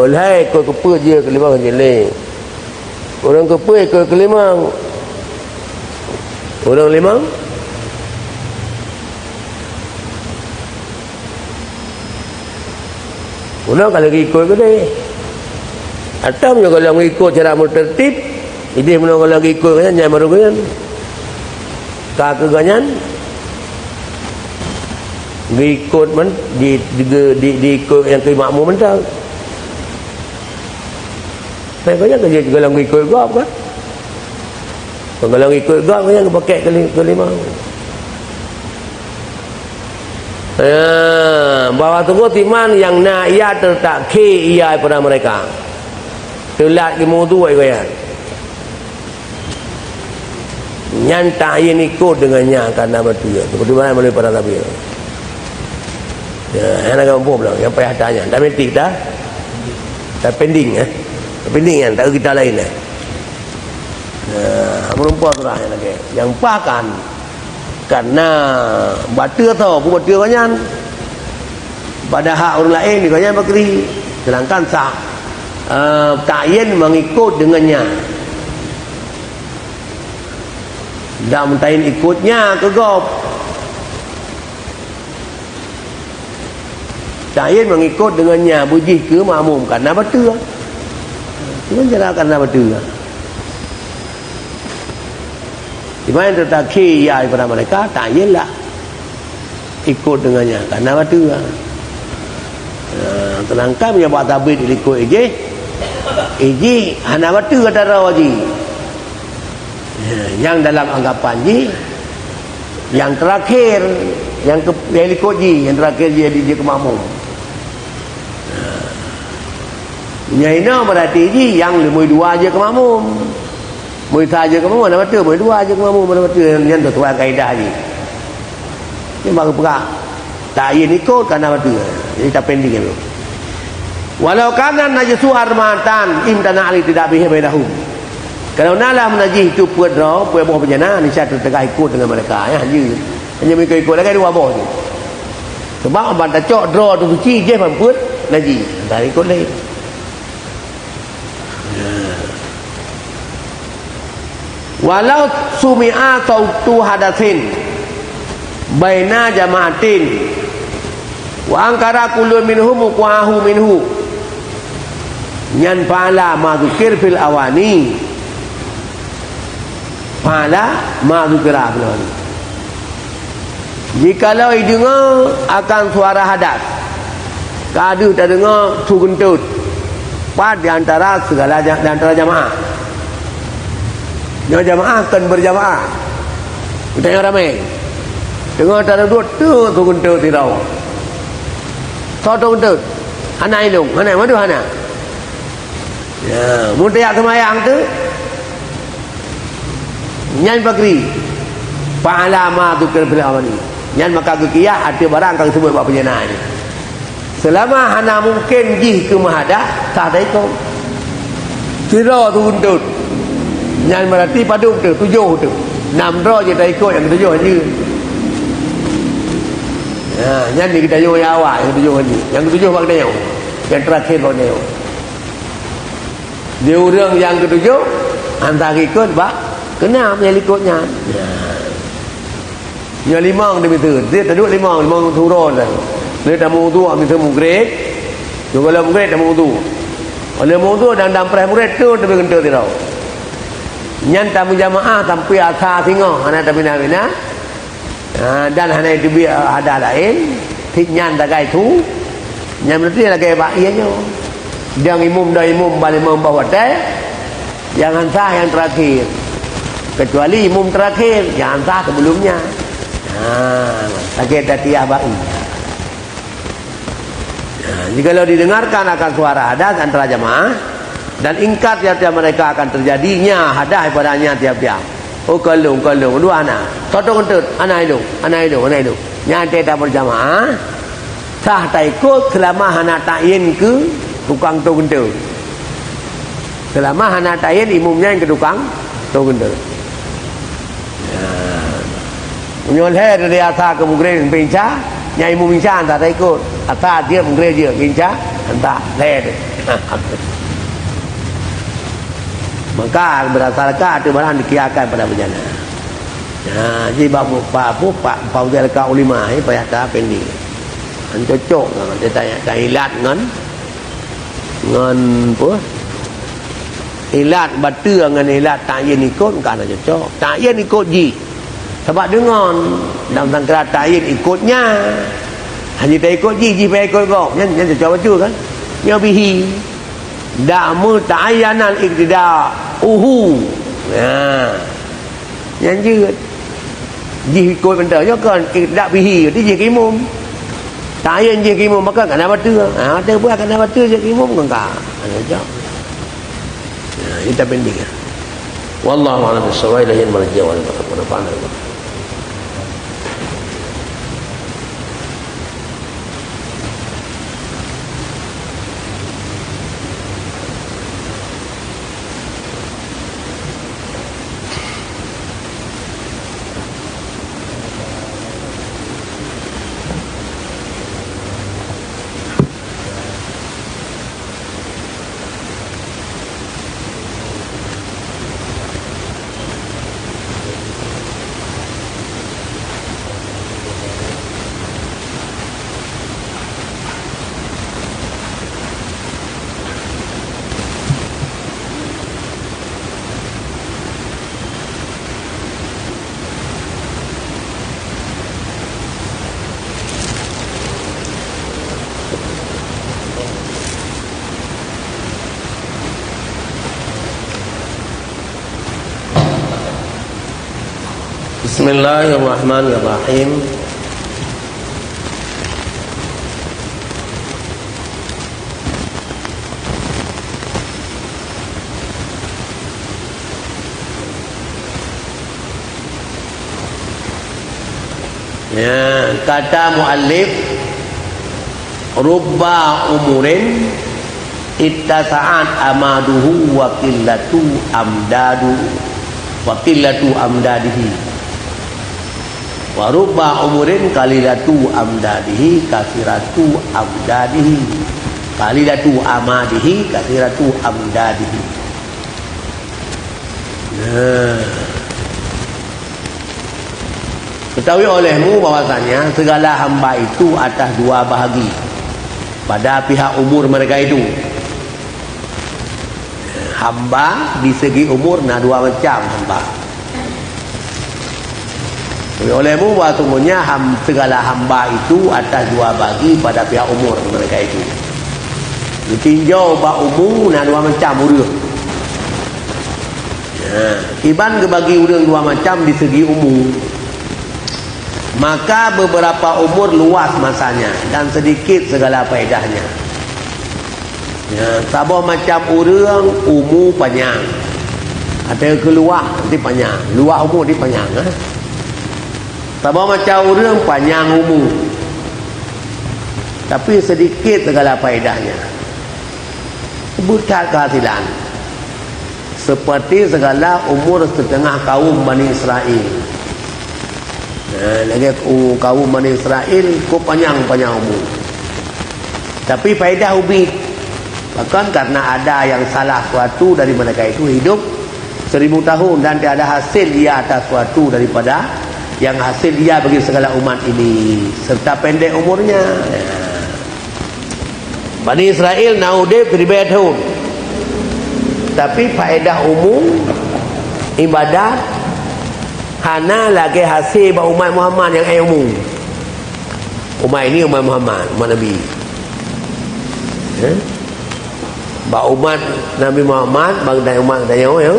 lain ikut ke puan dia ke lima jeli. Orang ke puan ikut ke lima. Orang lima Mula kalau ikut ke dia. Atau kalau ikut cara tertib, ini mula kalau ikut kan jangan baru kan. Kakak ganyan ikut man di ikut yang ke makmum mentang. Saya kaya kerja kalau ikut gap kan. Kalau ikut gap kan pakai kelima. Bahawa tunggu timan yang na ia tertak ke ia pada mereka. Telat di mutu kaya. Nyan ta'yin ikut dengannya karena betul. Seperti mana melalui para nabi. Ya, yang nak mampu bilang, yang payah tanya. Dah metik dah. Dah pending pending kan, tak kita lain merumpah tu lah yang pakan karena batu atau buat batu kanyan pada hak orang lain ni kanyan bakri sedangkan sah ta'yin mengikut dengannya dah mentahin ikutnya ke gop ta'yin mengikut dengannya bujih ke makmum karena batu cuma cara karena batu di mana tertak khiyai pada mereka ta'yin lah ikut dengannya karena batu tenangkan punya buat tabit ikut iji hana batu kata rawaji yang dalam anggapan ji yang terakhir yang ikut ji yang terakhir dia ke makmum Nyaina berarti ji yang lemui dua aja ke makmum. Mui saja ke makmum mana betul, mui dua aja ke makmum mana betul yang tuan kaidah ji. Ni baru perak. Ta'yin ikut karena betul. Jadi tak pending itu. Walau kana najasu armatan imtana ali tidak bihi bainahum. Kalau nalah menajih itu puat draw, puat bawah penjana ni saya tertegak ikut dengan mereka ya hanya mereka ikut lagi dua bawah ni. Sebab abang tak cok draw tu suci je pun najih. Tak ikut lagi. Walau sumi'a sautu hadatsin baina jama'atin wa angkara kullun minhum qahu minhu nyan pala ma dzikir fil awani pala ma dzikra belum jikalau dengar akan suara hadas kadu tak dengar tu gentut pada di antara segala di antara jamaah. Jangan jamaah kan berjamaah. Kita yang ramai. Dengar tak ada dua tu gentut tirau. Satu gentut. Anak ilung, anak madu anak. Ya, muntiak semayang tu. Nyan bakri. Pa'alama tu kerbil awani. Nyan maka kekiyah ada barang kang sebut buat penjana ni. Selama hana mungkin jih ke mahadah, tak ada itu. Tirau tu gentut. Yang berarti padu tu, tujuh tu. 6 draw je tak ikut yang ketujuh je. Yang ni kita jauh yang awal, yang ketujuh je. Yang ketujuh bak neo. Yang terakhir bak neo. Dia orang yang ketujuh, hantar ikut bak, kena punya ikutnya. Yang limang dia betul. Dia tak duduk limang turun lah. Dia tak mau tu, ambil semua grade. Dia kalau grade tak mau tu. Oleh mau tu, dan pres grade tu, dia bergentur tirau. Nyan tamu jamaah sampai asal singo anak tabina-bina dan hana itu ada lain thik nyan tagai tu nyan berarti lagi pak ianya yang imum dah imum balik membawa teh jangan sah yang terakhir kecuali imum terakhir jangan sah sebelumnya lagi tatiah ba'i jika kalau didengarkan akan suara hadas antara jamaah dan ingkar tiap-tiap mereka akan terjadinya hadah padanya tiap-tiap. Oh kalung dua anak. Satu kentut anak hidup. Nyata tak berjamaah. Sah tak ikut selama hana ta'yin ke tukang tu kentut. Selama hana ta'yin imumnya yang ke tukang tu kentut. Menyoleh dari asal ke mungkrin pinca, nyai imum pinca hantar tak ikut. Asal dia mungkrin dia pinca hantar leh. Maka berdasarkan ada barang dikiakan pada berjana. Jadi pak udai leka ulima payah tak pending. Cocok dia tanya tak hilat ngan Dengan apa? Ilat batu dengan ilat tak yen ikut kan aja cocok. Tak yen ikut ji. Sebab dengan dalam tangkra tak yen ikutnya. Hanya tak ikut ji pe ikut kau. Yang cocok betul kan? Yang bihi. Da mu ta'ayyanan iktida uhu. Nah. Yang je ji ikut benda je kan iktida bihi tu ji kimum. Tak yen je kimum maka kena batu. Ha ada buat kena batu je kimum kan ka. Cocok. Kita pending. Wallahu a'lam bishawab. Ilahi al-marji' wal ma'ab. Bismillahirrahmanirrahim. Ya, kata muallif rubba umurin ittasa'at amaduhu wa qillatu amdadihi. Wa rubba umurin qalilatu amdadihi kathiratu amdadihi. Qalilatu amadihi kathiratu amdadihi. Nah. Ketahui olehmu bahwasanya segala hamba itu atas dua bahagi pada pihak umur mereka itu. Hamba di segi umur nah dua macam hamba. Olehmu bahwasanya segala hamba itu atas dua bagi pada pihak umur mereka itu. Ditinjau bak umur nah dua macam urang. Iban kebagi urang dua macam di segi umur. Maka beberapa umur luas masanya dan sedikit segala faedahnya. Sabah macam urang umur panjang. Ada keluar nanti panjang. Luar umur di panjang. Sabah macam urang panjang umur. Tapi sedikit segala faedahnya. Bukan kehasilan. Seperti segala umur setengah kaum Bani Israel. Lagi kaum Bani Israel kau panjang-panjang umur. Tapi faedah ubit. Bahkan karena ada yang salah suatu dari mereka itu hidup 1000 tahun dan tiada hasil ia atas suatu daripada yang hasil dia bagi segala umat ini serta pendek umurnya. Bani Israel naudib 1000 tahun. Tapi faedah umum ibadat hana lagi hasil bagi umat Muhammad yang umum. Umat ini umat Muhammad, umat Nabi. Bagi umat Nabi Muhammad, bagi umat tanya ya.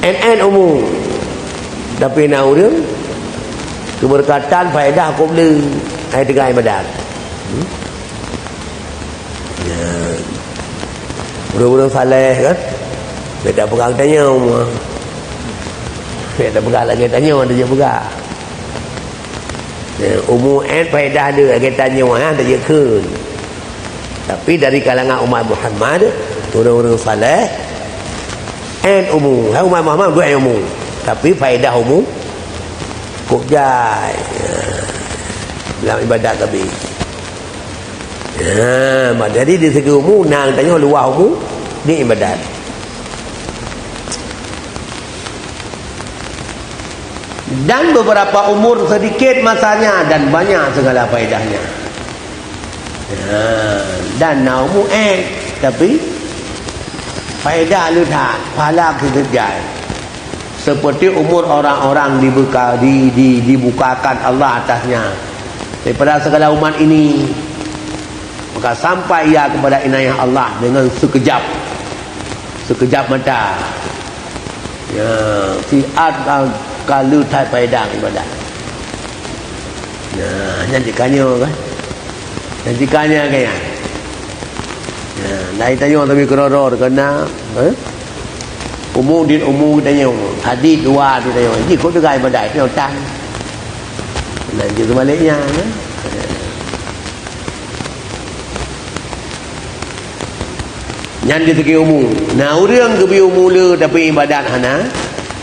NN umum. Tapi nak urang keberkatan faedah aku beli ai tegai badan. Ya. Urang-urang saleh kan. Dia tak pegang tanya umur. Dia tak pegang lagi tanya dia pegang. Ya, umur faedah dia lagi tanya tak je keun. Tapi dari kalangan umat Muhammad, orang-orang saleh umur. Umat Muhammad dua umur. Tapi faedah umum kok jai dalam ibadat Nabi. Jadi di segi umum nang tanya luar umum di ibadat. Dan beberapa umur sedikit masanya dan banyak segala faedahnya. Dan naumu tapi faedah lutat pahala kita jai seperti umur orang-orang dibukakan Allah atasnya daripada segala umat ini, maka sampai ia kepada inayah Allah dengan sekejap mata. Ya, siat kalau tak faedah ibadat. Nah, nantikannya kan. Nantikannya kaya. Ya, dah tanya tapi keror kena umur tanya. Hadis dua dia tanya. Ji kau dengar ibadat ni otak. Nanti sebaliknya kan. Yang di segi umum. Nah, orang ke bi umum le tapi ibadat hana.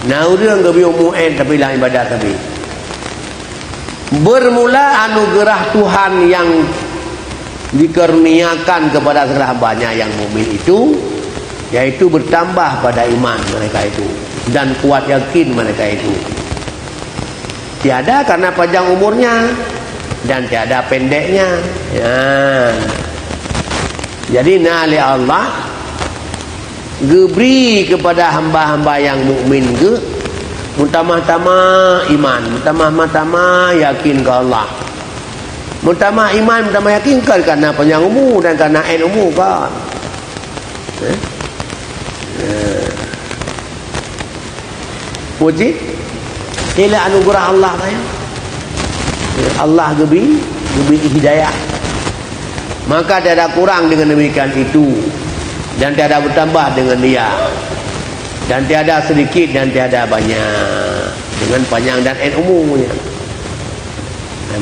Nah, orang ke bi umum tapi lah ibadat tapi. Bermula anugerah Tuhan yang dikaruniakan kepada segala hambanya yang mukmin itu, yaitu bertambah pada iman mereka itu dan kuat yakin mereka itu. Tiada karena panjang umurnya dan tiada pendeknya. Ya. Jadi nali Allah geberi kepada hamba-hamba yang mukmin ke mutamah-tamah iman, mutamah-tamah yakin ke Allah. Mutamah iman, mutamah yakin kan karena panjang umur dan karena umur kan. Puji ila anugerah Allah tanya. Allah geberi hidayah. Maka tiada kurang dengan demikian itu dan tiada bertambah dengan dia. Dan tiada sedikit dan tiada banyak dengan panjang dan umurnya.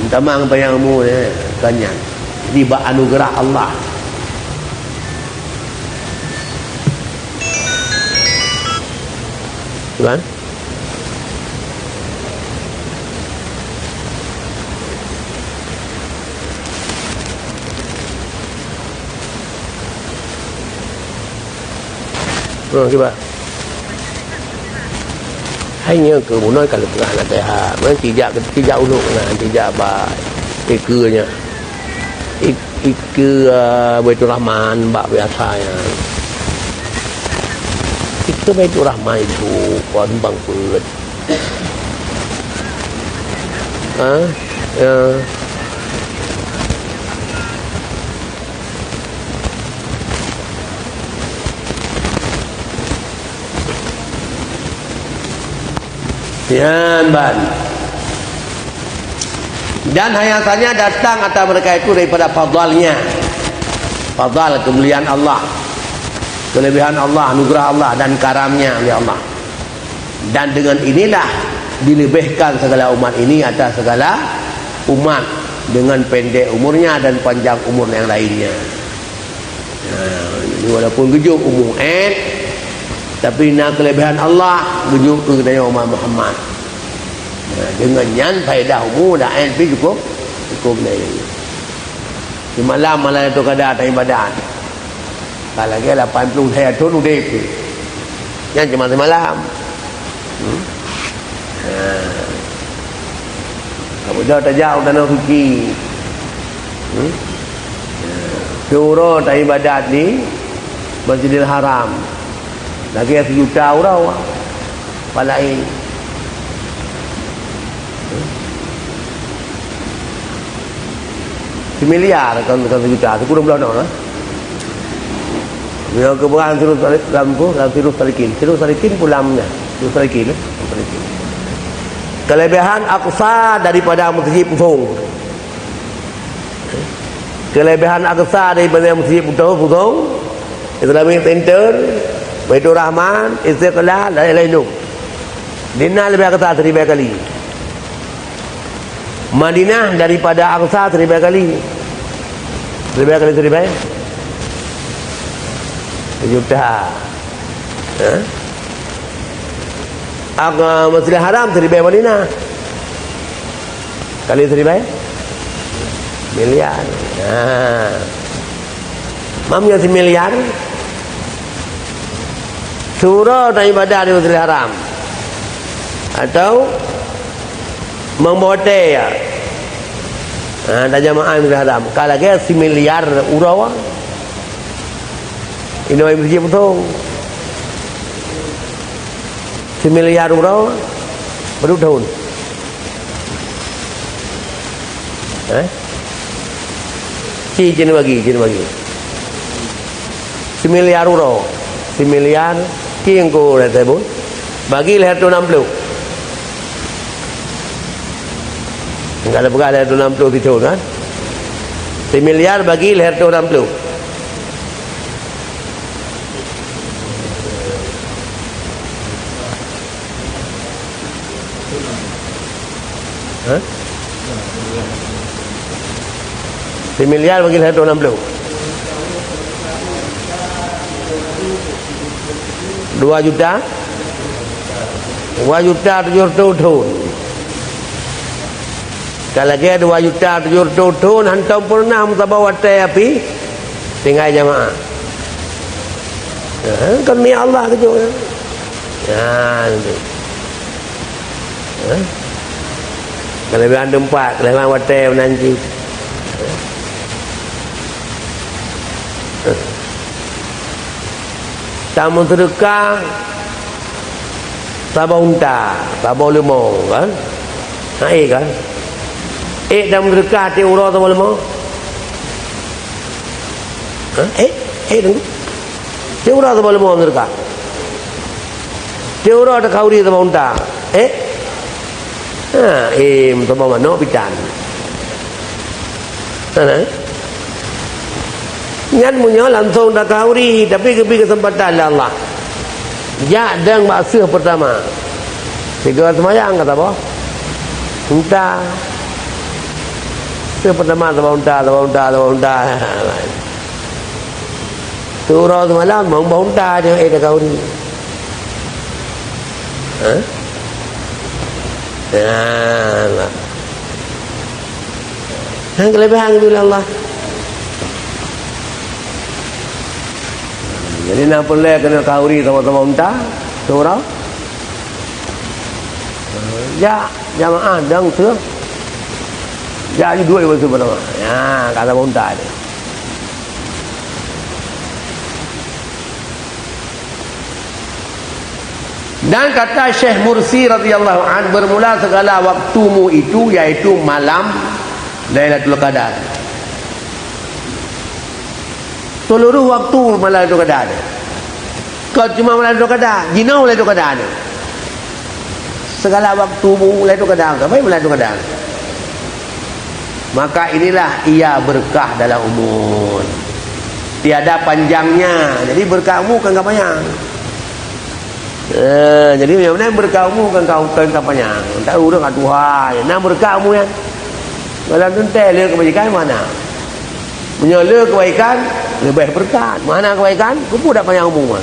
Tamang panjang umurnya banyak. Jadi anugerah Allah. Tuan? Coba. Hanya ke munoi kalau tengah nak tehat. Memang tidak uluk dengan tidak baik. Ikanya. Baitul Rahman bak biasanya. Ika Baitul Rahman itu kuat bang put. Ya. Ban. Dan hayatannya datang atas mereka itu daripada fadlnya. Fadl kemuliaan Allah, kelebihan Allah, anugerah Allah dan karamnya oleh Allah. Dan dengan inilah dilebihkan segala umat ini atas segala umat dengan pendek umurnya dan panjang umur yang lainnya. Walaupun gejuk umur tapi nak kelebihan Allah gejuk ke daya umat Muhammad. Dengan nyan faedah umur dah tapi cukup ni. Di malam itu kada tak ibadat. Kalau lagi 80 saya tu udip. Yang cuma semalam. Kamu dah tak jauh tanah suci. Suruh tak ibadat ni Masjidil Haram. Lagi 1 juta orang palai. Miliar kan 1 juta tu kurang belum nak. Dia keberan terus dalam terus tarikin pulamnya. Terus tarikin. Kelebihan Aqsa daripada Masjid Pusong. Kelebihan Aqsa daripada Masjid Pusong. Islamic Center, Baitul Rahman, Istiqlal dan lain-lain. Dina lebih Aqsa 1000 kali. Madinah daripada Aqsa 1000 kali. 1000 kali 1000. 1 juta. Masjidil Haram 1000 Madinah. Kali 1000 miliar. Mamnya 1 miliar. Surah dan ibadah di Masjidil Haram atau membote ya dah jamaah yang haram kalau dia 1 miliar urawa ini yang berjaya betul 1 miliar urawa baru tahun Cina bagi 1 miliar urawa 1 miliar kieng ko dah tebun bagi leher tu 60 kalau bukan leher tu 60 itu kan 1 miliar bagi leher tu 60 1 miliar bagi leher tu 60 2 juta 2 juta 700 tahun kalau dia 2 juta 700 tahun hantam pernah mutabawat api tinggal jamaah kan ni Allah ke tu kalau dia ada 4 kalau dia watai nanti tamu sedekah tabah unta tabah lemau kan kan dalam sedekah ti urah tabah lemau tunggu ti urah tabah lemau sedekah ti urah ada kauri tabah unta tabah mana pitan Ngan punya langsung dah kauri tapi kepi kesempatan Allah. Ya dan bahasa pertama. 3 semayang kata apa? Unta. Pertama unta. Turun semalam mau unta dia dah kauri. Hang kelebihan bila Allah. Jadi nak boleh kena kauri sama-sama unta tu orang ya jamaah dang tu ya ni dua itu pertama ya kata unta dia dan kata Syekh Mursi radhiyallahu an bermula segala waktumu itu yaitu malam Lailatul Qadar. Seluruh waktu malam itu Qadar. Kau cuma malam itu Qadar, jinau malam itu Qadar. Segala waktumu malam itu Qadar. Apa malam itu Qadar? Maka inilah ia berkah dalam umur. Tiada panjangnya. Jadi berkahmu kan enggak panjang. Jadi memang berkahmu kan kau panjang. Tak urang kat Tuhan. Nak berkahmu kan. Kalau tentu le kebajikan mana? Menyala kebaikan lebih berkat. Mana kebaikan? Kupu dak panjang umur.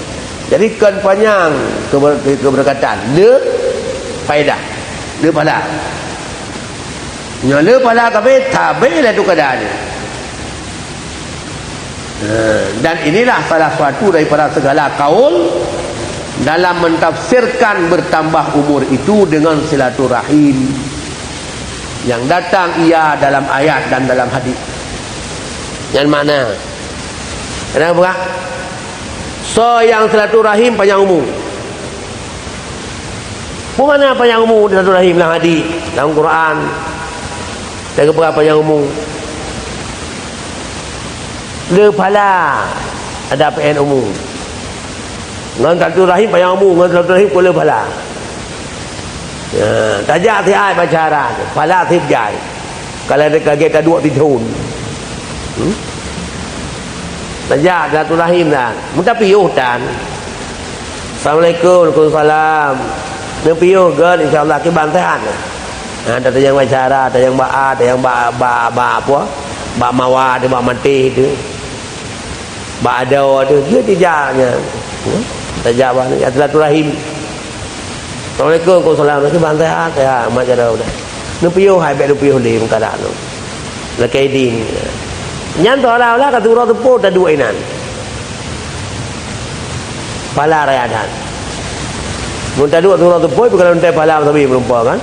Jadi kan panjang keberkatan. Le faedah. Le pahala. Menyala pahala tapi tabilah tu keadaan. Dan inilah salah satu daripada segala kaul dalam mentafsirkan bertambah umur itu dengan silaturahim yang datang ia dalam ayat dan dalam hadis. Yang mana? Kenapa? So yang silaturahim panjang umur. Mana panjang umur silaturahim dalam hadis, dalam Quran? Jaga berapa panjang umur? Le pala ada PN umur. Ngan silaturahim panjang umur, ngan silaturahim kula pala. Ya, tajak ti ai pacaran, pala ti jai. Kalau ada kaget ada 2 tahun. Tajak silaturahim dah. Mudah piuh dan. Assalamualaikum, Waalaikumsalam. Nak piuh gan insyaallah ke bantahan. Ada yang pacaran, ada yang ba, ada yang ba apa? Ba mawar, ada ba mati tu. Ba ada tu, dia tijaknya. Tajak bah ni silaturahim. Assalamualaikum, Waalaikumsalam. Ke bantahan saya mak jara dah. Nak piuh hai be piuh le mengkada tu. Lekai din. Nyan to lah kata urang tu pun tak dua inan. Pala rayadan. Mun tak dua urang tu pun bukan untai pala tapi perempuan kan.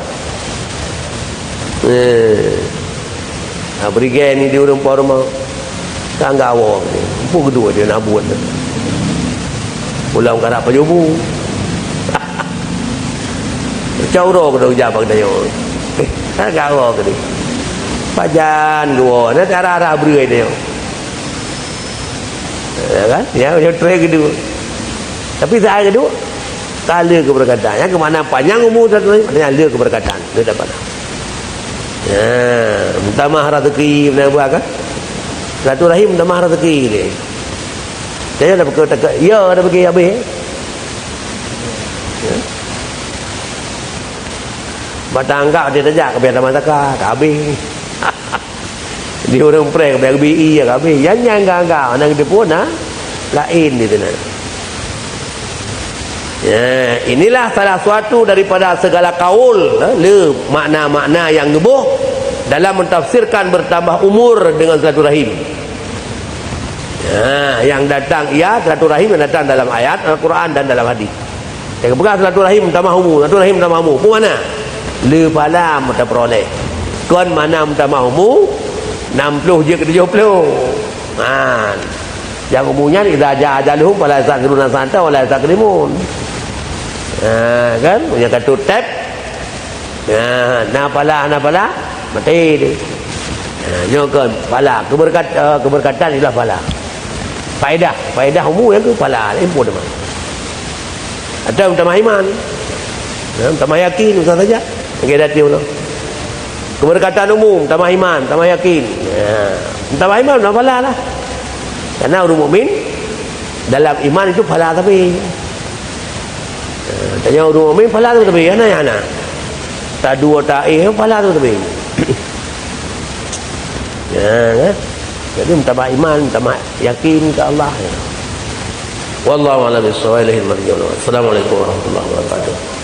beri gen ni dia orang rumah kan gawa ni pun kedua dia nak buat pulang karak pajubu cauro ke dah jabang dia kan gawa ke dia pajan gua nak arah-arah beri dia kan ya macam tray kedua tapi saya kedua kala keberkatan yang kemana panjang umur satu lagi maknanya ada keberkatan dia dapat minta mahar rezeki benda buat kan silaturahim minta mahar rezeki dia saya dah berkata ya dah pergi habis batang anggap dia tajak ke biar masyarakat tak habis dia orang prank ke BI tak habis yang anggap anak dia pun lain dia tu inilah salah suatu daripada segala kaul makna-makna yang nubuh dalam mentafsirkan bertambah umur dengan silaturahim. Yang datang silaturahim yang datang dalam ayat Al-Quran dan dalam hadis. Yang pegang silaturahim tambah umur, silaturahim tambah umur. Pun mana? Le pala kita peroleh. Kon mana tambah umur 60 je ke 70. Yang umumnya kita ajaluhum wala yasakruna santa wala yasakrimun. Kan punya kartu tap pala mati dia kan pala keberkatan ialah pala faedah umum yang ke pala impun teman ada utama iman utama yakin usah saja kita datang keberkatan umum utama iman utama yakin utama iman utama pala lah karena orang mukmin dalam iman itu pala tapi tanya orang mukmin pala tu tapi ana tak dua tak pala tu tapi kan jadi tambah iman tambah yakin ke Allah wallahu a'lam bissawab. Assalamualaikum warahmatullahi wabarakatuh.